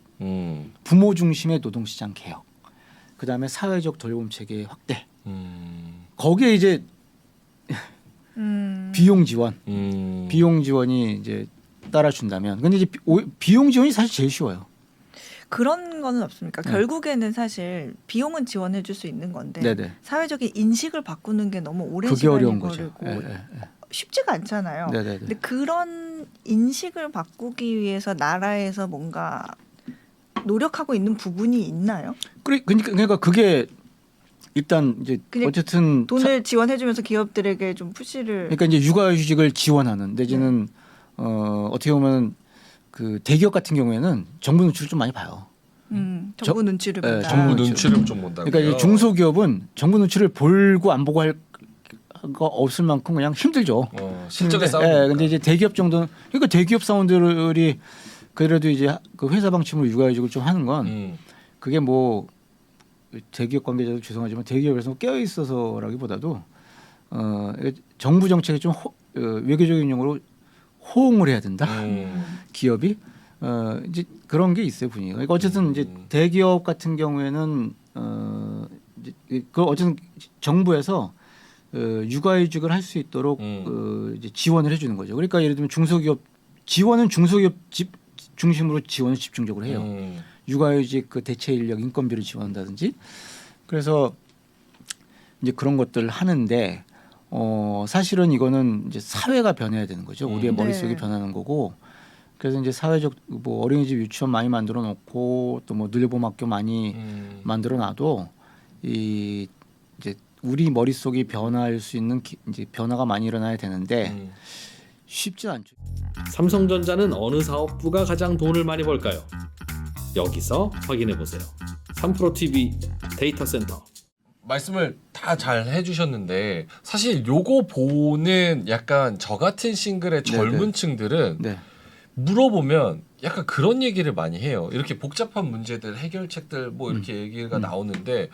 부모 중심의 노동시장 개혁, 그 다음에 사회적 돌봄 체계 확대. 거기에 이제 비용 지원이 이제 따라준다면. 근데 이제 비용 지원이 사실 제일 쉬워요. 그런 거는 없습니까? 네. 결국에는 사실 비용은 지원해 줄 수 있는 건데 네네. 사회적인 인식을 바꾸는 게 너무 오랜 그게 시간이 어려운 거죠. 걸리고 예, 예, 쉽지가 않잖아요. 네네네. 근데 그런 인식을 바꾸기 위해서 나라에서 뭔가 노력하고 있는 부분이 있나요? 그러니까 그게 일단 이제 그냥 어쨌든 돈을 지원해주면서 기업들에게 좀 푸시를. 그러니까 이제 육아휴직을 지원하는 내지는 어떻게 보면 그 대기업 같은 경우에는 정부 눈치를 좀 많이 봐요. 정부 눈치를 예, 본다. 정부 그렇죠. 눈치를 좀 본다고요. 그러니까 이제 중소기업은 정부 눈치를 보고 안 보고 할 거 없을 만큼 그냥 힘들죠. 실적에 근데, 싸우니까. 근데 이제 대기업 정도는 그러니까 대기업 사원들이 그래도 이제 그 회사 방침으로 육아휴직을 좀 하는 건 그게 뭐 대기업 관계자도 죄송하지만 대기업에서 깨어 있어서라기보다도 정부 정책에 좀 외교적인 용어로 호응을 해야 된다. 기업이 이제 그런 게 있어요 분위기가. 그러니까 어쨌든 이제 대기업 같은 경우에는 이제 그 어쨌든 정부에서 육아휴직을 할 수 있도록 이제 지원을 해주는 거죠. 그러니까 예를 들면 중소기업 지원은 중소기업 중심으로 지원을 집중적으로 해요. 육아휴직 그 대체 인력 인건비를 지원한다든지. 그래서 이제 그런 것들 하는데 사실은 이거는 이제 사회가 변해야 되는 거죠. 우리의 머릿속이 네. 변하는 거고. 그래서 이제 사회적 뭐 어린이집 유치원 많이 만들어 놓고 또 뭐 늘보학교 많이 만들어 놔도 이 이제 우리 머릿속이 변할 수 있는 이제 변화가 많이 일어나야 되는데 쉽지 않죠. 삼성전자는 어느 사업부가 가장 돈을 많이 벌까요? 여기서 확인해 보세요. 3프로TV 데이터 센터. 말씀을 다 잘 해주셨는데 사실 요거 보는 약간 저 같은 싱글의 젊은 네네. 층들은 네. 물어보면 약간 그런 얘기를 많이 해요. 이렇게 복잡한 문제들 해결책들 뭐 이렇게 얘기가 나오는데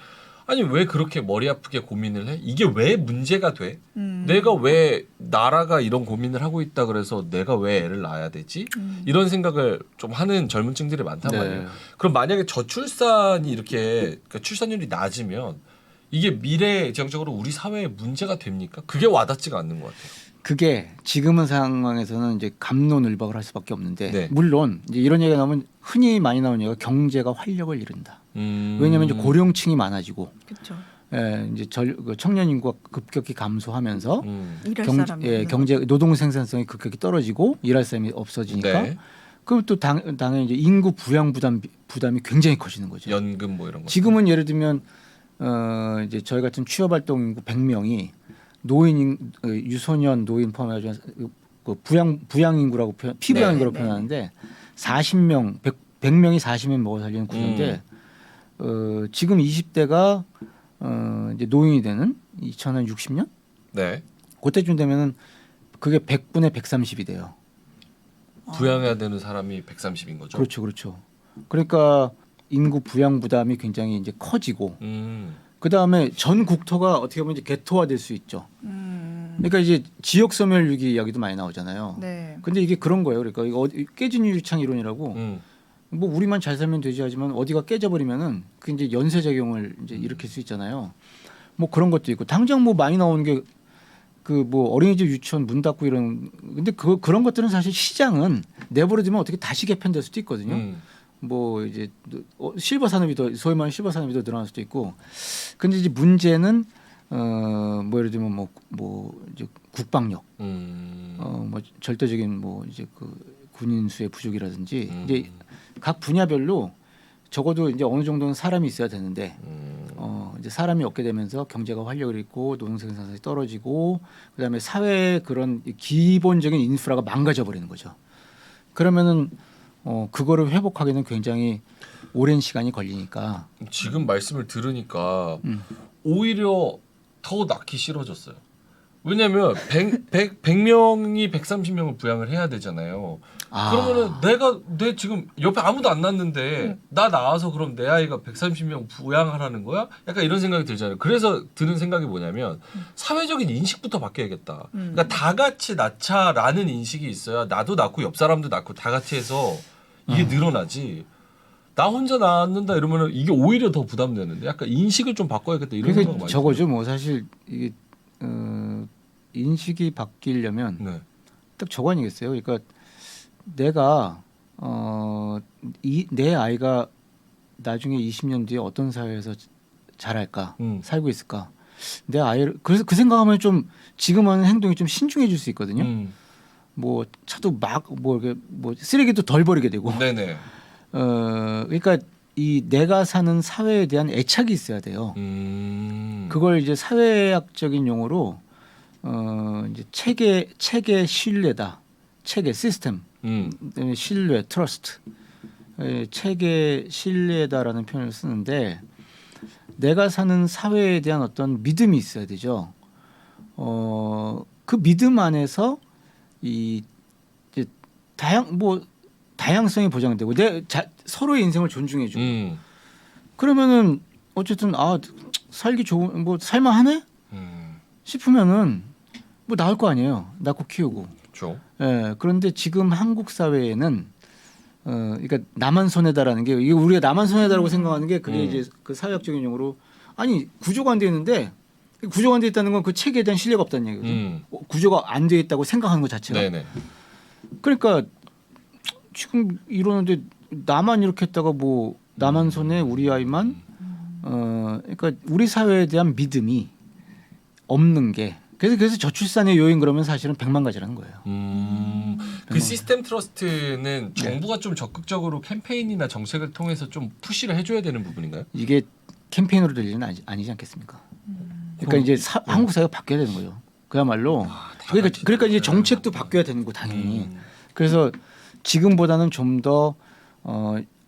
아니 왜 그렇게 머리 아프게 고민을 해? 이게 왜 문제가 돼? 내가 왜 나라가 이런 고민을 하고 있다 그래서 내가 왜 애를 낳아야 되지? 이런 생각을 좀 하는 젊은 층들이 많단 네. 말이에요. 그럼 만약에 저출산이 이렇게 그러니까 출산율이 낮으면 이게 미래 지형적으로 우리 사회에 문제가 됩니까? 그게 와닿지가 않는 것 같아요. 그게 지금은 상황에서는 이제 감론을박을 할 수밖에 없는데 네. 물론 이제 이런 얘기가 나오면 흔히 많이 나오는 얘기가 경제가 활력을 잃는다. 왜냐하면 이제 고령층이 많아지고 그렇죠. 이제 그 청년 인구가 급격히 감소하면서 일할 경제, 사람들. 노동 생산성이 급격히 떨어지고 일할 사람이 없어지니까 네. 그럼 또 당연히 이제 인구 부양 부담이 굉장히 커지는 거죠. 연금 뭐 이런 거. 지금은 예를 들면 이제 저희 같은 취업활동 인구 100명이 노인 유소년 노인 포함해가지고 그 부양 인구라고 피부양 인구라고 네. 표현하는데 40명 100명이 40명 먹어 살리는 구조인데 지금 20대가 이제 노인이 되는 2060년 네. 그때쯤 되면은 그게 100분의 130이 돼요. 부양해야 되는 사람이 130인 거죠. 그렇죠, 그렇죠. 그러니까 인구 부양 부담이 굉장히 이제 커지고 그 다음에 전 국토가 어떻게 보면 이제 개토화될 수 있죠. 그러니까 이제 지역 소멸 위기 이야기도 많이 나오잖아요. 네. 근데 이게 그런 거예요. 그러니까 이거 깨진 유리창 이론이라고 뭐 우리만 잘 살면 되지 하지만 어디가 깨져버리면은 그 이제 연쇄 작용을 이제 일으킬 수 있잖아요. 뭐 그런 것도 있고 당장 뭐 많이 나오는 게 그 뭐 어린이집 유치원 문 닫고 이런 근데 그런 것들은 사실 시장은 내버려두면 어떻게 다시 개편될 수도 있거든요. 뭐 이제 실버 산업이 더 소위 말하는 실버 산업이 더 늘어날 수도 있고 근데 이제 문제는 뭐 예를 들면 뭐 이제 국방력 뭐 절대적인 뭐 이제 그 군인 수의 부족이라든지 이제 각 분야별로 적어도 이제 어느 정도는 사람이 있어야 되는데 이제 사람이 없게 되면서 경제가 활력을 잃고 노동 생산성이 떨어지고 그다음에 사회의 그런 기본적인 인프라가 망가져 버리는 거죠. 그러면은 그거를 회복하기는 굉장히 오랜 시간이 걸리니까 지금 말씀을 들으니까 오히려 더 낳기 싫어졌어요. 왜냐하면 100명이 130명을 부양을 해야 되잖아요. 그러면은 내 지금 옆에 아무도 안 낳는데 나 낳아서 그럼 내 아이가 130명 부양하라는 거야? 약간 이런 생각이 들잖아요. 그래서 드는 생각이 뭐냐면 사회적인 인식부터 바뀌어야겠다. 그러니까 다 같이 낳자라는 인식이 있어야 나도 낳고 옆 사람도 낳고 다 같이 해서 이게 늘어나지. 나 혼자 낳는다 이러면은 이게 오히려 더 부담되는데 약간 인식을 좀 바꿔야겠다 이런 생각 그래서 많이 저거죠. 뭐 사실 이게 인식이 바뀌려면 네. 딱 저거 아니겠어요. 그러니까 내가 내 아이가 나중에 20년 뒤에 어떤 사회에서 자랄까 살고 있을까 내 아이를 그래서 그 생각하면 좀 지금 하는 행동이 좀 신중해질 수 있거든요. 뭐 차도 막 뭐 쓰레기도 덜 버리게 되고. 네네. 그러니까 이 내가 사는 사회에 대한 애착이 있어야 돼요. 그걸 이제 사회학적인 용어로 이제 체계 신뢰다. 체계 시스템, 신뢰, 트러스트, 체계 신뢰다라는 표현을 쓰는데 내가 사는 사회에 대한 어떤 믿음이 있어야 되죠. 그 믿음 안에서 이 이제 다양성이 보장되고 서로의 인생을 존중해주고 그러면은 어쨌든 살기 좋은 뭐 살만하네 싶으면은 뭐 나을 거 아니에요. 낳고 키우고. 그렇죠. 예, 그런데 지금 한국 사회에는 그러니까 나만 손해다라는 게 이게 우리가 나만 손해다라고 생각하는 게 그게 이제 그 사회학적인 용어로 아니 구조가 안 돼 있는데 구조가 안 돼 있다는 건 그 체계에 대한 신뢰가 없다는 얘기거든. 구조가 안 돼 있다고 생각하는 것 자체가. 네네. 그러니까 지금 이러는데 나만 이렇게 했다가 뭐 나만 손해 우리 아이만 그러니까 우리 사회에 대한 믿음이 없는 게 그래서 저출산의 요인 그러면 사실은 100만 가지라는 거예요. 그 시스템 트러스트는 정부가 좀 적극적으로 캠페인이나 정책을 통해서 좀 푸시를 해줘야 되는 부분인가요? 이게 캠페인으로 될 일은 아니지 않겠습니까? 그러니까 이제 한국 사회가 바뀌어야 되는 거죠. 그야말로 그러니까 이제 정책도 바뀌어야 되는 거 당연히. 그래서 지금보다는 좀 더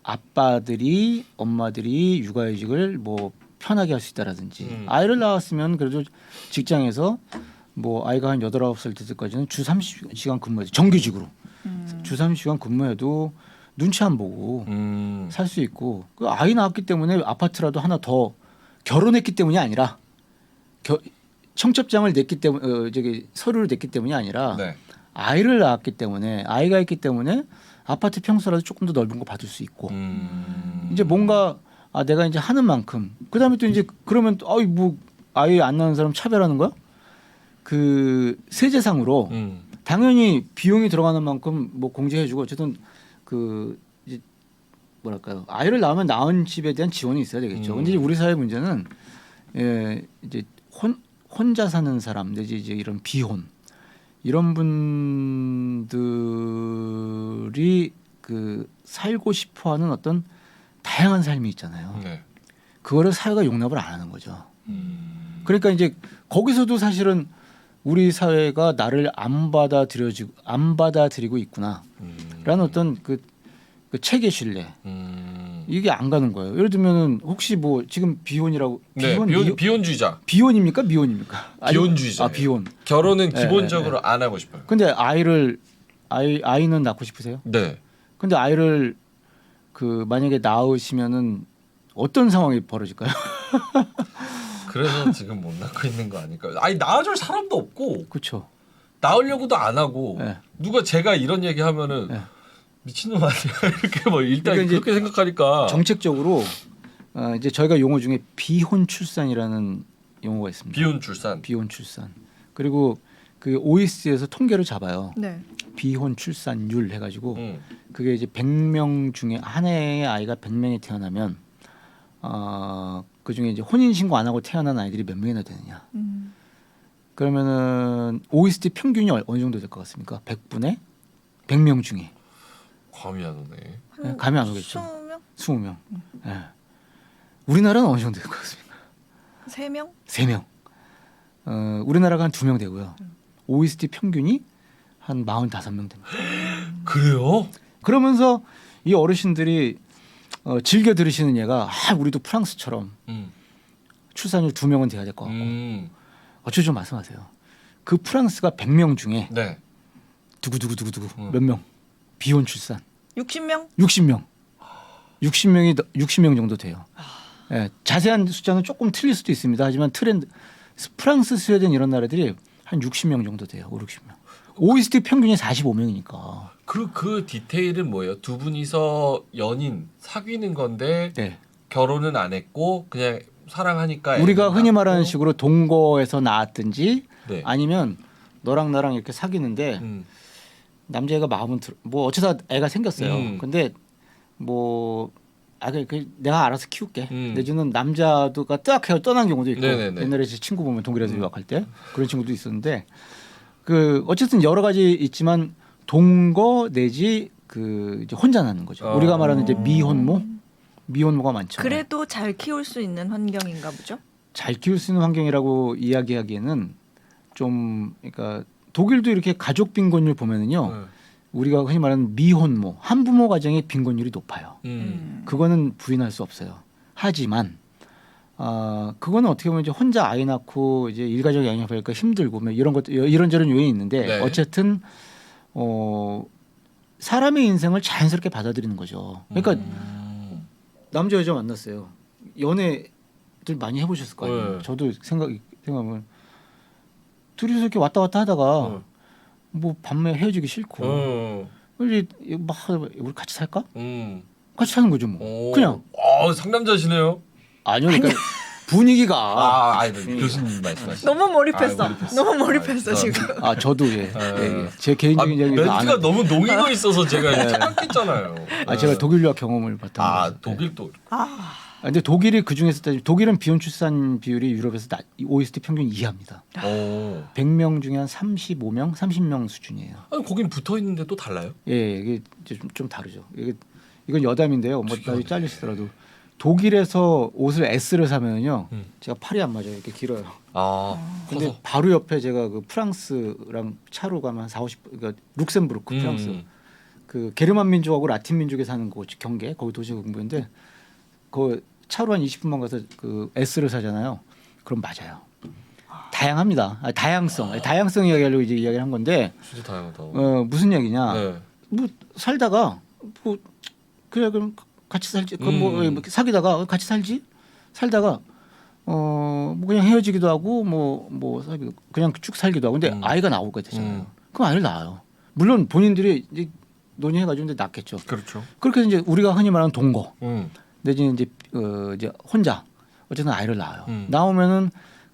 아빠들이 엄마들이 육아휴직을 뭐 편하게 할 수 있다라든지 아이를 낳았으면 그래도 직장에서 뭐 아이가 한 8, 9살 됐을 때까지는 주 30시간 근무해도 정규직으로 주 30시간 근무해도 눈치 안 보고 살 수 있고 그 아이 낳았기 때문에 아파트라도 하나 더 결혼했기 때문이 아니라 청첩장을 냈기 때문에 서류를 냈기 때문이 아니라 네. 아이를 낳았기 때문에 아이가 있기 때문에 아파트 평수라도 조금 더 넓은 거 받을 수 있고 이제 뭔가 내가 이제 하는 만큼 그다음에 또 이제 그러면 또 뭐 아이 안 낳는 사람 차별하는 거야? 그 세제상으로 당연히 비용이 들어가는 만큼 뭐 공제해주고 어쨌든 그 이제 뭐랄까요 아이를 낳으면 낳은 집에 대한 지원이 있어야 되겠죠. 근데 이제 우리 사회 문제는 이제 혼자 사는 사람 내지 이제 이런 비혼 이런 분들이 그 살고 싶어하는 어떤 다양한 삶이 있잖아요. 네. 그거를 사회가 용납을 안 하는 거죠. 그러니까 이제 거기서도 사실은 우리 사회가 나를 안 받아들이고 있구나라는 어떤 그 체계 신뢰 이게 안 가는 거예요. 예를 들면은 혹시 뭐 지금 비혼이라고 비혼주의자. 비혼입니까? 미혼입니까? 비혼주의자. 비혼. 결혼은 기본적으로 안 하고 싶어요. 근데 아이는 낳고 싶으세요? 네. 근데 아이를 그 만약에 낳으시면은 어떤 상황이 벌어질까요? 그래서 지금 못 낳고 있는 거 아닐까요? 아니 낳아줄 사람도 없고 그렇죠. 낳으려고도 안 하고 네. 누가 제가 이런 얘기 하면은 네. 미친놈 아니야 이렇게 뭐 일단 그러니까 그렇게 생각하니까 정책적으로 이제 저희가 용어 중에 비혼 출산이라는 용어가 있습니다. 비혼 출산. 그리고 그 OECD에서 통계를 잡아요. 네. 비혼 출산율 해가지고 그게 이제 100명 중에 한 해에 아이가 100명이 태어나면 그 중에 이제 혼인 신고 안 하고 태어난 아이들이 몇 명이나 되느냐. 그러면은 OECD 평균이 어느 정도 될 것 같습니까? 100분의 100명 중에. 감이 안 오네. 네, 감이 안 오겠죠. 20명? 20명. 네. 우리나라는 어느 정도 될 것 같습니까? 3명? 3명. 우리나라가 한 2명 되고요. OECD 평균이 한 45명 됩니다. 그래요? 그러면서 이 어르신들이 즐겨 들으시는 얘가 우리도 프랑스처럼 출산율 2명은 돼야 될 것 같고 어쩌죠 좀 말씀하세요. 그 프랑스가 100명 중에 네. 두구두구두구두구 몇 명 비혼 출산 60명? 60명 60명 정도 돼요. 예, 자세한 숫자는 조금 틀릴 수도 있습니다. 하지만 트렌드 프랑스, 스웨덴 이런 나라들이 한 60명 정도 돼요. 5, 60명. OECD 평균이 45명이니까. 그 디테일은 뭐예요? 두 분이서 연인 사귀는 건데 네. 결혼은 안 했고 그냥 사랑하니까 우리가 흔히 말하는 식으로 동거에서 낳았든지 네. 아니면 너랑 나랑 이렇게 사귀는데 남자애가 마음은 뭐 어쩌다 애가 생겼어요. 근데 뭐 내가 알아서 키울게. 내지는 남자도가 뜨악해서 떠난 경우도 있고 네네네. 옛날에 제 친구 보면 독일에서 유학할 때 그런 친구도 있었는데 그 어쨌든 여러 가지 있지만 동거 내지 그 이제 혼자 낳는 거죠. 우리가 말하는 이제 미혼모가 많죠. 그래도 잘 키울 수 있는 환경인가 보죠. 잘 키울 수 있는 환경이라고 이야기하기에는 좀 그러니까 독일도 이렇게 가족 빈곤율 보면은요. 우리가 흔히 말하는 미혼모 한부모 가정의 빈곤율이 높아요. 그거는 부인할 수 없어요. 하지만 그거는 어떻게 보면 이제 혼자 아이 낳고 이제 일가족 양육하니까 힘들고 뭐 이런 것 이런저런 요인이 있는데 네. 어쨌든 사람의 인생을 자연스럽게 받아들이는 거죠. 그러니까 남자 여자 만났어요. 연애들 많이 해보셨을 거 아니에요. 네. 저도 생각하면 둘이서 이렇게 왔다 갔다 하다가 뭐 밤에 헤어지기 싫고 우리 막 우리 같이 살까? 같이 사는 거죠 뭐. 그냥 상남자시네요. 아니요, 그러니까 분위기가 교수님 말씀하시. 너무 몰입했어. 몰입했어. 너무 몰입했어 지금. 저도 예. 제 개인적인 이야기 멘트가 너무 녹이고 있어서 제가 착각했잖아요. 제가 독일 유학 경험을 바탕으로. 독일 또. 근데 독일이 그 중에서 독일은 비혼 출산 비율이 유럽에서 OECD 평균 이하입니다. 100명 중에 한 35명, 30명 수준이에요. 아니 거긴 붙어 있는데 또 달라요? 예, 이게 좀 다르죠. 이건 여담인데요. 뭐 나중에 잘리시더라도 독일에서 옷을 S를 사면은요, 제가 팔이 안 맞아요. 이렇게 길어요. 근데 커서. 바로 옆에 제가 그 프랑스랑 차로 가면 한 40, 그러니까 룩셈부르크 프랑스 그 게르만 민족하고 라틴 민족에 사는 그 경계 거기 도시 공부인데 그 차로 한 20분만 가서 그 S를 사잖아요. 그럼 맞아요. 다양합니다. 다양성 이야기하려고 이제 이야기를 한 건데 진짜 다양하다. 무슨 얘기냐? 네. 뭐 살다가 뭐 그래 그럼 같이 살지. 뭐 사귀다가 같이 살지. 살다가 뭐 그냥 헤어지기도 하고 뭐 그냥 쭉 살기도 하고. 근데 아이가 나오게 되잖아요. 그럼 아이를 낳아요. 물론 본인들이 이제 논의해가지고 이제 낳겠죠. 그렇죠. 그렇게 해서 이제 우리가 흔히 말하는 동거 내지는 이제 혼자 어쨌든 아이를 낳아요. 나오면은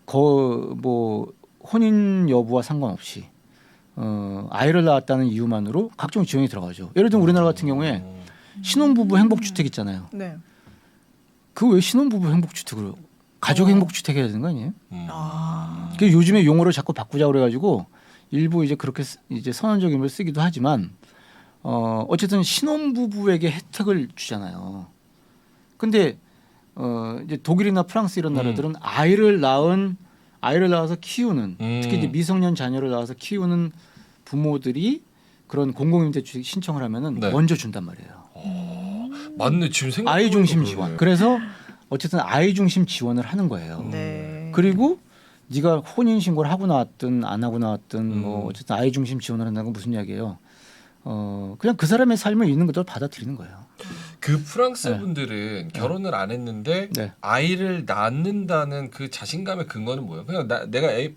뭐 혼인 여부와 상관없이 아이를 낳았다는 이유만으로 각종 지원이 들어가죠. 예를 들면 우리나라 같은 경우에 신혼부부 행복주택 있잖아요. 네. 그 왜 신혼부부 행복주택으로 가족 행복주택 해야 되는 거 아니에요? 그 요즘에 용어를 자꾸 바꾸자 그래가지고 일부 이제 그렇게 이제 선언적인 걸 쓰기도 하지만 어쨌든 신혼부부에게 혜택을 주잖아요. 근데 이제 독일이나 프랑스 이런 나라들은 아이를 낳아서 키우는 특히 이제 미성년 자녀를 낳아서 키우는 부모들이 그런 공공임대주택 신청을 하면은 네. 먼저 준단 말이에요. 맞네 지금 생각. 아이 중심 지원. 그래서 어쨌든 아이 중심 지원을 하는 거예요. 네. 그리고 네가 혼인 신고를 하고 나왔든 안 하고 나왔든 뭐 어쨌든 아이 중심 지원을 한다는 건 무슨 이야기예요? 그냥 그 사람의 삶을 있는 그대로 받아들이는 거예요. 그 프랑스 분들은 결혼을 안 했는데 네. 아이를 낳는다는 그 자신감의 근거는 뭐예요? 그냥 내가 애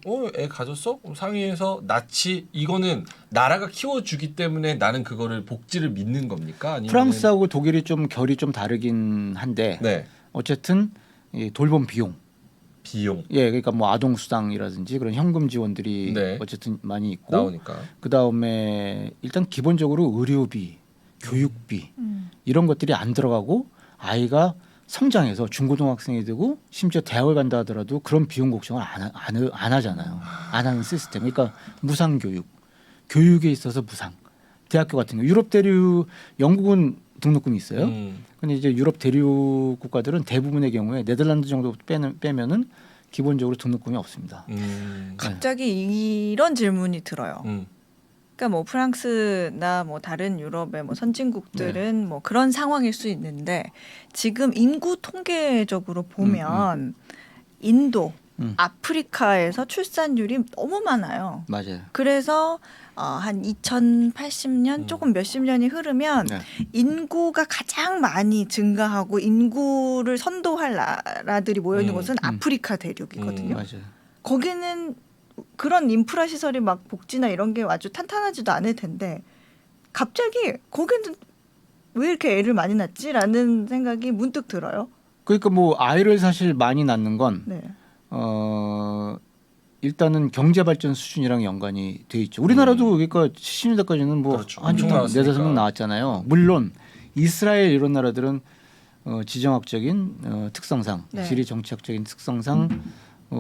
가졌어? 그럼 상의해서 낳지. 이거는 나라가 키워주기 때문에 나는 그거를 복지를 믿는 겁니까? 아니면 프랑스하고 독일이 좀 결이 좀 다르긴 한데 네. 어쨌든 이 돌봄 비용, 그러니까 뭐 아동 수당이라든지 그런 현금 지원들이 네. 어쨌든 많이 있고 나오니까. 그 다음에 일단 기본적으로 의료비, 교육비 이런 것들이 안 들어가고 아이가 성장해서 중고등학생이 되고 심지어 대학을 간다 하더라도 그런 비용 걱정을 안 하잖아요. 안 하는 시스템. 그러니까 무상 교육에 있어서 무상. 대학교 같은 거 유럽 대륙 영국은 등록금이 있어요. 근데 이제 유럽 대륙 국가들은 대부분의 경우에 네덜란드 정도 빼면은 기본적으로 등록금이 없습니다. 갑자기 이런 질문이 들어요. 그러니까 뭐 프랑스나 뭐 다른 유럽의 뭐 선진국들은 뭐 그런 상황일 수 있는데 지금 인구 통계적으로 보면 인도, 아프리카에서 출산율이 너무 많아요. 맞아요. 그래서 한 2080년 조금 몇십 년이 흐르면 인구가 가장 많이 증가하고 인구를 선도할 나라들이 모여 있는 곳은 아프리카 대륙이거든요. 맞아요. 거기는 그런 인프라 시설이 막 복지나 이런 게 아주 탄탄하지도 않을 텐데 갑자기 거기는 왜 이렇게 애를 많이 낳지라는 생각이 문득 들어요. 그러니까 뭐 아이를 사실 많이 낳는 건 네. 일단은 경제 발전 수준이랑 연관이 돼 있죠. 우리나라도 그러니까 70년대까지는 뭐 그렇죠. 한 엄청 네다섯 명 나왔으니까. 나왔잖아요. 물론 이스라엘 이런 나라들은 지정학적인 특성상 네. 지리 정치학적인 특성상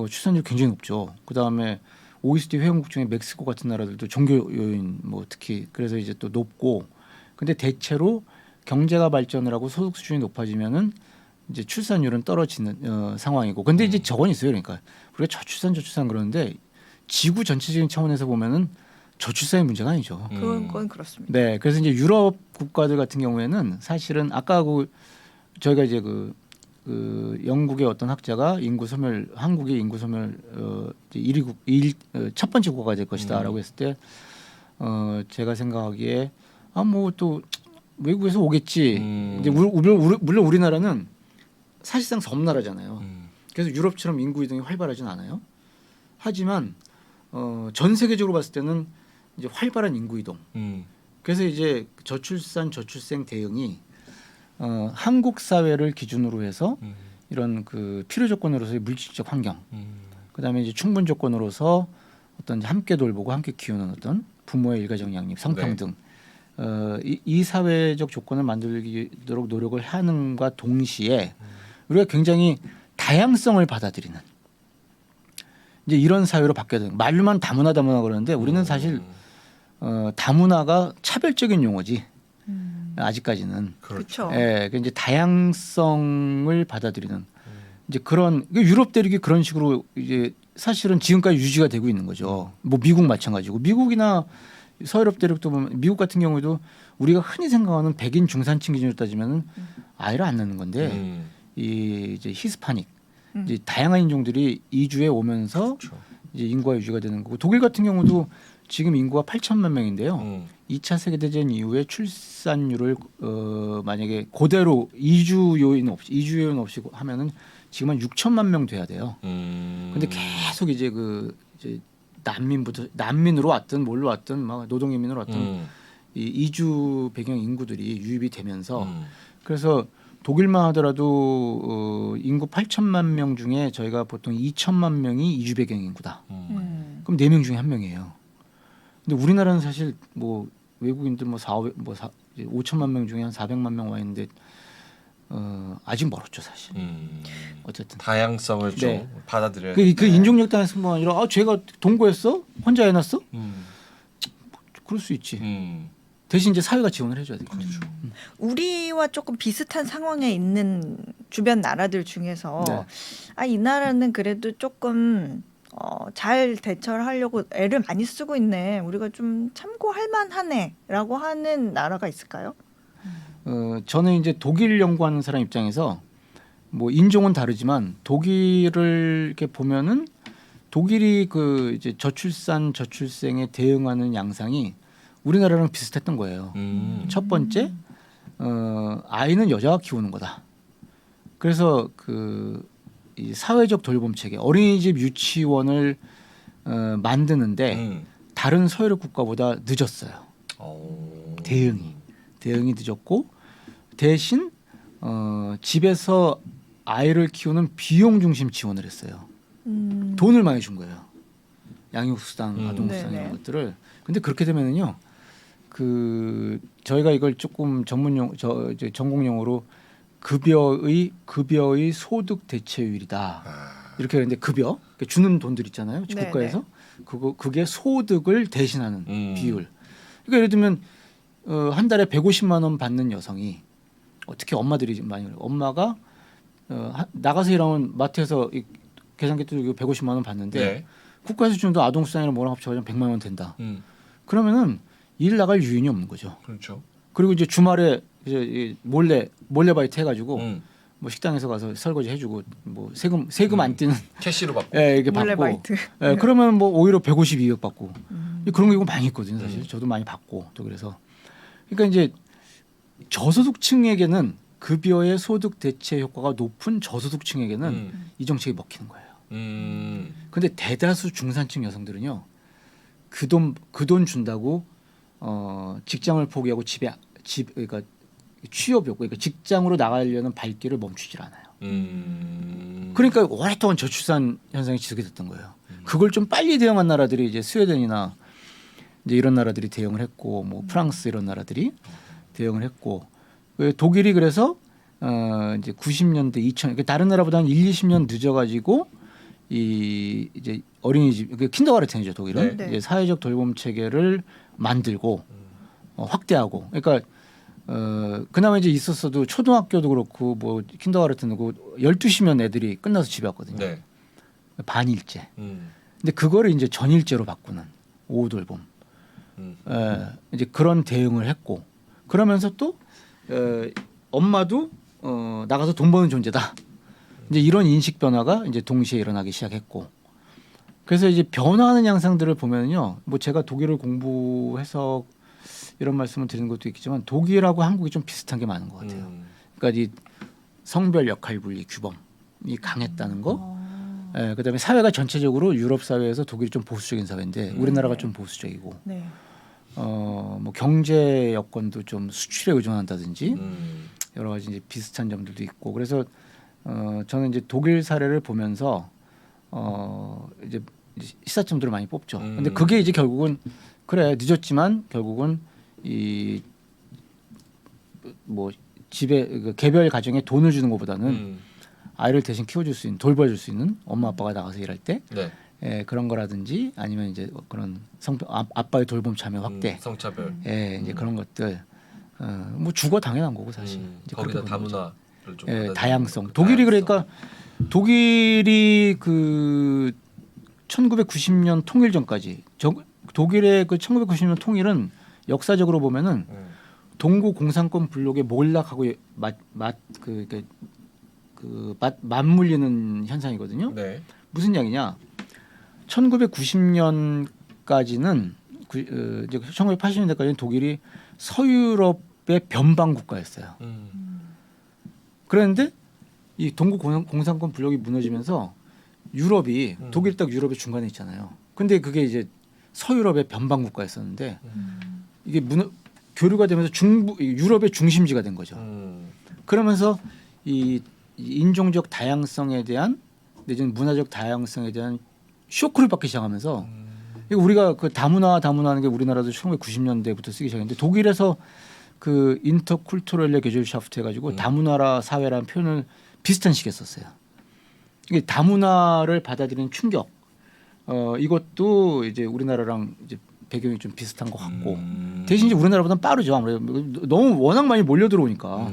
출산율 굉장히 높죠. 그 다음에 OECD 회원국 중에 멕시코 같은 나라들도 종교 요인 뭐 특히 그래서 이제 또 높고 근데 대체로 경제가 발전을 하고 소득 수준이 높아지면은 이제 출산율은 떨어지는 상황이고 근데 이제 저건 있어요. 그러니까 우리가 저출산 그러는데 지구 전체적인 차원에서 보면은 저출산의 문제가 아니죠. 그런 건 그렇습니다. 네, 그래서 이제 유럽 국가들 같은 경우에는 사실은 아까 저희가 이제 그 영국의 어떤 학자가 인구 소멸, 한국의 인구 소멸 첫 번째 국가가 될 것이다라고 했을 때 제가 생각하기에 뭐 또 외국에서 오겠지. 이제 물론 우리나라는 사실상 섬나라잖아요. 그래서 유럽처럼 인구 이동이 활발하진 않아요. 하지만 전 세계적으로 봤을 때는 이제 활발한 인구 이동. 그래서 이제 저출생 대응이 한국 사회를 기준으로 해서 이런 그 필요 조건으로서의 물질적 환경, 그다음에 이제 충분 조건으로서 어떤 함께 돌보고 함께 키우는 어떤 부모의 일가정 양립, 성평등, 이 사회적 조건을 만들도록 노력을 하는과 동시에 우리가 굉장히 다양성을 받아들이는 이제 이런 사회로 바뀌어야 되는 말로만 다문화 그러는데 우리는 사실 다문화가 차별적인 용어지. 아직까지는 그렇죠. 예, 그 이제 다양성을 받아들이는 이제 그런 유럽 대륙이 그런 식으로 이제 사실은 지금까지 유지가 되고 있는 거죠. 뭐 미국 마찬가지고 미국이나 서유럽 대륙도 보면 미국 같은 경우에도 우리가 흔히 생각하는 백인 중산층 기준으로 따지면은 아이를 안 낳는 건데 이 이제 히스파닉 이제 다양한 인종들이 이주해 오면서 그렇죠. 이제 인구가 유지가 되는 거고 독일 같은 경우도 지금 인구가 8천만 명인데요. 2차 세계대전 이후에 출산율을 만약에 그대로 이주 요인 없이 하면은 지금 한 6천만 명 돼야 돼요. 근데 계속 이제 이제 난민으로 왔든 뭘로 왔든 막 노동인민으로 왔든 이 이주 배경 인구들이 유입이 되면서 그래서 독일만 하더라도 인구 8천만 명 중에 저희가 보통 2천만 명이 이주 배경 인구다. 그럼 4명 중에 1명이에요. 근데 우리나라는 사실 뭐 외국인들 5천만 명 중에 한 400만 명 와 있는데 아직 멀었죠 사실. 어쨌든 다양성을 좀 네. 받아들여야 그 인종적 다양성뿐만 아니라 쟤가 동거했어? 혼자 애 낳았어? 그럴 수 있지. 대신 이제 사회가 지원을 해줘야 되겠죠. 그렇죠. 우리와 조금 비슷한 상황에 있는 주변 나라들 중에서 네. 이 나라는 그래도 조금 잘 대처를 하려고 애를 많이 쓰고 있네. 우리가 좀 참고할 만하네라고 하는 나라가 있을까요? 저는 이제 독일 연구하는 사람 입장에서 뭐 인종은 다르지만 독일을 이렇게 보면은 독일이 그 이제 저출생에 대응하는 양상이 우리나라랑 비슷했던 거예요. 첫 번째, 아이는 여자가 키우는 거다. 그래서 이 사회적 돌봄 체계, 어린이집 유치원을 만드는데 다른 서유럽 국가보다 늦었어요. 대응이 늦었고 대신 집에서 아이를 키우는 비용 중심 지원을 했어요. 돈을 많이 준 거예요. 양육수당, 아동수당 이런 것들을. 근데 그렇게 되면은요, 저희가 이걸 조금 전공 용어로 급여의 소득 대체율이다. 이렇게 하는데 급여 주는 돈들 있잖아요. 국가에서 그게 소득을 대신하는 비율. 그러니까 예를 들면 한 달에 150만 원 받는 여성이 특히 엄마들이 많이 그래요. 엄마가 나가서 일하면 마트에서 계산기 뚫고 150만 원 받는데 네. 국가에서 국가에서 주는 아동수당이랑 뭐랑 합쳐서 100만 원 된다. 그러면은 일 나갈 유인이 없는 거죠. 그렇죠. 그리고 이제 주말에 이제 몰래 바이트 해가지고 뭐 식당에서 가서 설거지 해주고 뭐 세금 안 떼는 캐시로 받고. 이렇게 몰래 받고 바이트. 그러면 뭐 오히려 150, 200 받고 그런 거 이거 많이 있거든요. 사실 저도 많이 받고 또 그래서 그러니까 이제 저소득층에게는 급여의 소득 대체 효과가 높은 저소득층에게는 이 정책이 먹히는 거예요. 근데 대다수 중산층 여성들은요 그 돈 준다고 직장을 포기하고 그러니까 취업이 없고 그러니까 직장으로 나가려는 발길을 멈추질 않아요. 그러니까 오랫동안 저출산 현상이 지속됐던 거예요. 그걸 좀 빨리 대응한 나라들이 이제 스웨덴이나 이제 이런 나라들이 대응을 했고, 뭐 프랑스 이런 나라들이 대응을 했고, 독일이 그래서 이제 90년대 2000 다른 나라보다 한 1-20년 늦어가지고 이제 어린이집 킨더가르텐이죠 독일은 네. 이제 사회적 돌봄 체계를 만들고 확대하고 그러니까 그나마 이제 있었어도 초등학교도 그렇고 뭐 킨더가르텐도 그렇고 12시면 애들이 끝나서 집에 왔거든요. 네. 반일제. 근데 그거를 이제 전일제로 바꾸는 오후 돌봄. 이제 그런 대응을 했고 그러면서 또 엄마도 나가서 돈 버는 존재다. 이제 이런 인식 변화가 이제 동시에 일어나기 시작했고 그래서 이제 변화하는 양상들을 보면요, 뭐 제가 독일을 공부해서 이런 말씀을 드리는 것도 있겠지만 독일하고 한국이 좀 비슷한 게 많은 것 같아요. 그러니까 이 성별 역할 분리 규범이 강했다는 거. 그다음에 사회가 전체적으로 유럽 사회에서 독일이 좀 보수적인 사회인데 우리나라가 좀 보수적이고. 네. 뭐 경제 여건도 좀 수출에 의존한다든지 여러 가지 이제 비슷한 점들도 있고 그래서 저는 이제 독일 사례를 보면서 이제 시사점들을 많이 뽑죠. 근데 그게 이제 결국은 그래 늦었지만 결국은 이 뭐 집에 그 개별 가정에 돈을 주는 것보다는 아이를 대신 키워줄 수 있는 돌봐줄 수 있는 엄마 아빠가 나가서 일할 때 네. 그런 거라든지 아니면 이제 그런 아빠의 돌봄 참여 확대, 성차별. 이제 그런 것들 뭐 주거 당연한 거고 사실. 이제 거기다 그렇게 보는 거죠. 다문화를 좀 받아들이는 다양성. 그 독일이 다양성. 그러니까 독일이 그 1990년 통일 전까지 독일의 그 1990년 통일은 역사적으로 보면은 동구 공산권 블록의 몰락하고 맞물리는 현상이거든요. 네. 무슨 이야기냐? 1990년까지는 이제 1980년대까지는 독일이 서유럽의 변방 국가였어요. 그런데 이 동구 공산권 블록이 무너지면서 유럽이 독일 딱 유럽의 중간에 있잖아요. 근데 그게 이제 서유럽의 변방 국가였었는데 이게 교류가 되면서 유럽의 중심지가 된 거죠. 그러면서 이 인종적 다양성에 대한 내지는 문화적 다양성에 대한 쇼크를 받기 시작하면서 우리가 그 다문화하는 게 우리나라도 1990년대부터 쓰기 시작했는데 독일에서 그 인터쿨투럴레 게젤샤프트 해가지고 다문화라 사회라는 표현을 비슷한 시기에 썼어요. 이게 다문화를 받아들이는 충격. 이것도 이제 우리나라랑 이제 배경이 좀 비슷한 것 같고 대신 이제 우리나라보다는 빠르죠. 아무래도 너무 워낙 많이 몰려 들어오니까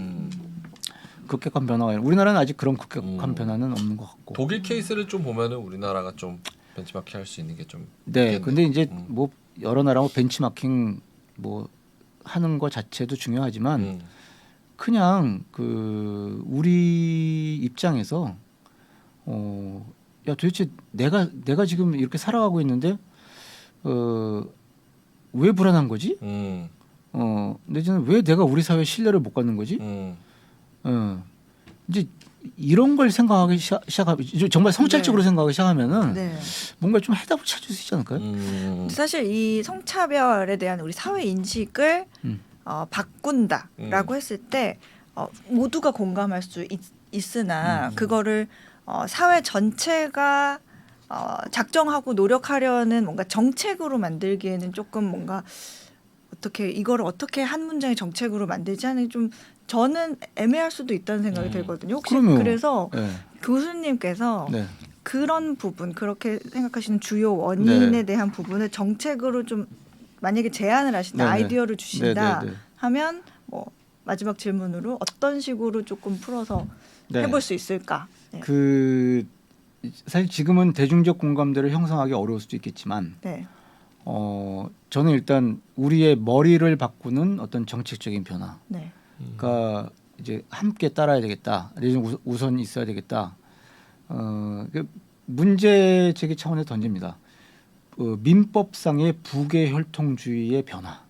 급격한 변화가 아니라 우리나라는 아직 그런 급격한 변화는 없는 것 같고. 독일 케이스를 좀 보면은 우리나라가 좀 벤치마킹 할 수 있는 게 좀. 네, 근데 이제 뭐 여러 나라하고 벤치마킹 뭐 하는 거 자체도 중요하지만 그냥 그 우리 입장에서 야 도대체 내가 지금 이렇게 살아가고 있는데 왜 불안한 거지? 내지는 왜 내가 우리 사회에 신뢰를 못 갖는 거지? 이제 이런 걸 생각하기 시작하면 정말 성찰적으로 생각하기 시작하면은 네. 뭔가 좀 해답을 찾을 수 있지 않을까요? 사실 이 성차별에 대한 우리 사회 인식을 바꾼다라고 했을 때 모두가 공감할 수 있으나 그거를 사회 전체가 작정하고 노력하려는 뭔가 정책으로 만들기에는 조금 뭔가 이거를 어떻게 한 문장의 정책으로 만들지 하는 좀 저는 애매할 수도 있다는 생각이 들거든요. 혹시 그럼요. 그래서 네. 교수님께서 네. 그런 부분 그렇게 생각하시는 주요 원인에 네. 대한 부분을 정책으로 좀 만약에 제안을 하신다, 네네. 아이디어를 주신다 네네네. 하면 뭐 마지막 질문으로 어떤 식으로 조금 풀어서 네. 해볼 수 있을까? 네. 그 사실 지금은 대중적 공감대를 형성하기 어려울 수도 있겠지만 네. 저는 일단 우리의 머리를 바꾸는 어떤 정책적인 변화. 네. 그러니까 이제 함께 따라야 되겠다. 내지는 우선 있어야 되겠다. 그 문제 제기 차원에서 던집니다. 민법상의 부계 혈통주의의 변화.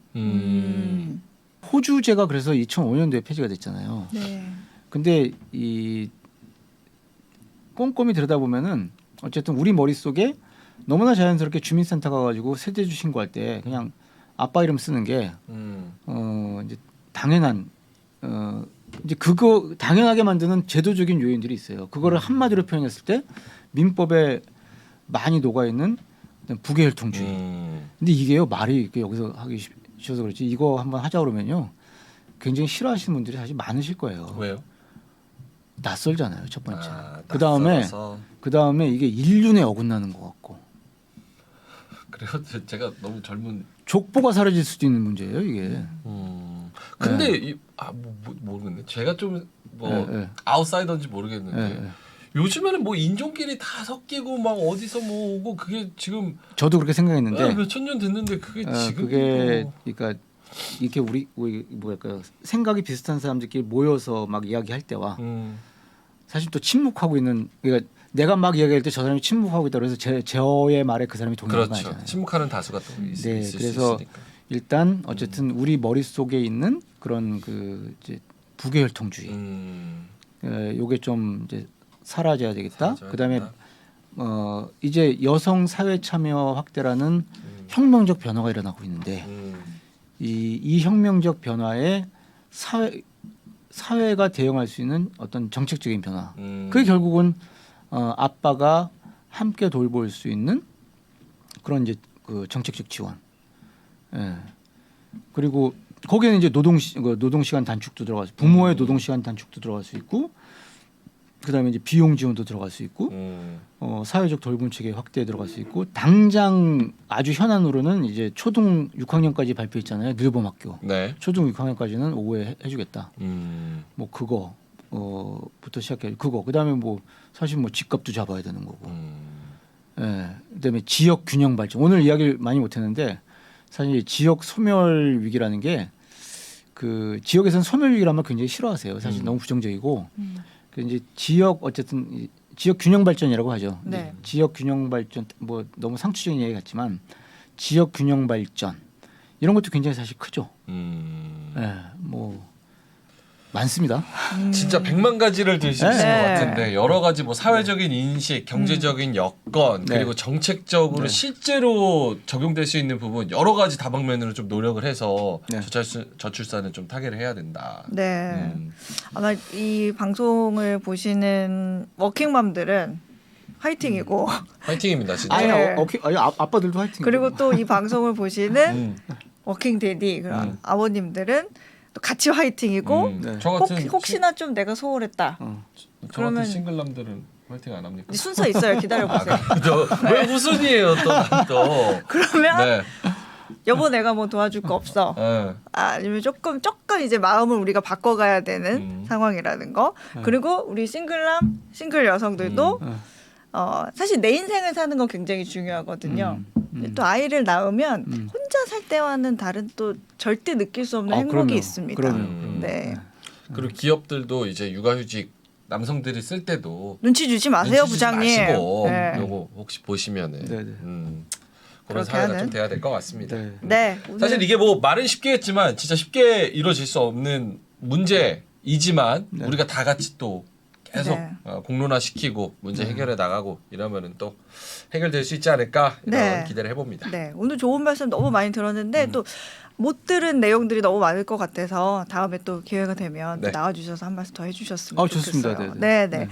호주제가 그래서 2005년도에 폐지가 됐잖아요. 네. 근데 이 꼼꼼히 들여다보면은 어쨌든 우리 머릿속에 너무나 자연스럽게 주민센터 가가지고 세대주 신고할 때 그냥 아빠 이름 쓰는 게 이제 당연한 이제 그거 당연하게 만드는 제도적인 요인들이 있어요. 그거를 한마디로 표현했을 때 민법에 많이 녹아 있는 부계혈통주의. 근데 이게요 말이 이렇게 여기서 하기 쉬워서 그렇지 이거 한번 하자 그러면요 굉장히 싫어하시는 분들이 사실 많으실 거예요. 왜요? 낯설잖아요 첫 번째. 아, 그 다음에 이게 인륜에 어긋나는 것 같고 그래요? 제가 너무 젊은. 족보가 사라질 수도 있는 문제예요 이게. 근데 모르겠네. 제가 좀 뭐 네. 아웃사이더인지 모르겠는데 네. 요즘에는 뭐 인종끼리 다 섞이고 막 어디서 뭐 오고 그게 지금 저도 그렇게 생각했는데 몇천 년 됐는데 그게 지금 그게 그러니까 이렇게 우리 뭐랄까 생각이 비슷한 사람들끼리 모여서 막 이야기할 때와 사실 또 침묵하고 있는 그러니까 내가 막 이야기할 때 저 사람이 침묵하고 있다 그래서 저의 말에 그 사람이 동의하는 거 그렇죠. 아니잖아요. 침묵하는 다수가 또 있을 수 그래서 있으니까. 일단 어쨌든 우리 머릿속에 있는 그런 그 이제 부계혈통주의 요게 좀 이제 사라져야 되겠다. 사라져야 그다음에 된다. 이제 여성 사회 참여 확대라는 혁명적 변화가 일어나고 있는데 이 혁명적 변화에 사회가 대응할 수 있는 어떤 정책적인 변화. 그게 결국은 아빠가 함께 돌볼 수 있는 그런 이제 그 정책적 지원. 예. 그리고 거기에는 이제 노동 시간 단축도 들어가서 부모의 노동 시간 단축도 들어갈 수 있고, 그다음에 이제 비용 지원도 들어갈 수 있고, 사회적 돌봄 체계 확대에 들어갈 수 있고, 당장 아주 현안으로는 이제 초등 6학년까지 발표했잖아요. 늘봄학교. 네. 초등 6학년까지는 오후에 해주겠다. 뭐 그거 부터 시작해. 그거. 그다음에 뭐 사실 뭐 집값도 잡아야 되는 거고. 예. 그다음에 지역 균형 발전. 오늘 이야기를 많이 못했는데 사실 지역 소멸 위기라는 게 그 지역에서는 소멸 위기라면 굉장히 싫어하세요. 사실 너무 부정적이고. 그 이제 지역 어쨌든 지역 균형 발전이라고 하죠. 네. 지역 균형 발전 뭐 너무 상투적인 얘기 같지만 지역 균형 발전 이런 것도 굉장히 사실 크죠. 예. 뭐 많습니다. 진짜 100만 가지를 들 수 있을 네. 것 같은데 여러 가지 뭐 사회적인 인식, 경제적인 여건 네. 그리고 정책적으로 네. 실제로 적용될 수 있는 부분 여러 가지 다방면으로 좀 노력을 해서 네. 저출산을 좀 타개를 해야 된다. 네. 아마 이 방송을 보시는 워킹맘들은 화이팅이고 파이팅입니다, 진짜. 아니, 네. 아빠들도 화이팅. 그리고 또 이 방송을 보시는 워킹 데디 그런 아버님들은 또 같이 화이팅이고 네. 저 같은 혹시나 좀 내가 소홀했다. 저 그러면- 같은 싱글남들은 파이팅 안 합니까? 이제 순서 있어요. 기다려보세요. 왜 후순이에요 또? 그러면 네. 여보 내가 뭐 도와줄 거 없어. 네. 아니면 조금 이제 마음을 우리가 바꿔가야 되는 상황이라는 거. 그리고 우리 싱글 여성들도 사실 내 인생을 사는 건 굉장히 중요하거든요. 근데 또 아이를 낳으면 혼자 살 때와는 다른 또 절대 느낄 수 없는 행복이 그럼요. 있습니다. 그럼요. 네. 그리고 기업들도 이제 육아휴직 남성들이 쓸 때도 눈치 주지 마세요, 눈치 주지 부장님. 마시고 네. 요거 혹시 보시면은 네네. 그런 그렇게 사회가 하는? 좀 돼야 될 것 같습니다. 네. 네. 오늘 사실 이게 뭐 말은 쉽게 했지만 진짜 쉽게 이루어질 수 없는 문제이지만 네. 우리가 다 같이 또 계속 네. 공론화시키고 문제 해결해 나가고 이러면은 또 해결될 수 있지 않을까 이런 네. 기대를 해봅니다. 네, 오늘 좋은 말씀 너무 많이 들었는데 또 못 들은 내용들이 너무 많을 것 같아서 다음에 또 기회가 되면 네. 또 나와주셔서 한 말씀 더 해주셨으면 좋습니다. 좋겠어요. 네네. 네.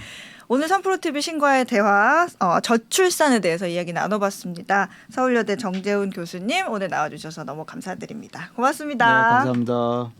오늘 3프로TV 신과의 대화 저출산에 대해서 이야기 나눠봤습니다. 서울여대 정재훈 교수님 오늘 나와주셔서 너무 감사드립니다. 고맙습니다. 네, 감사합니다.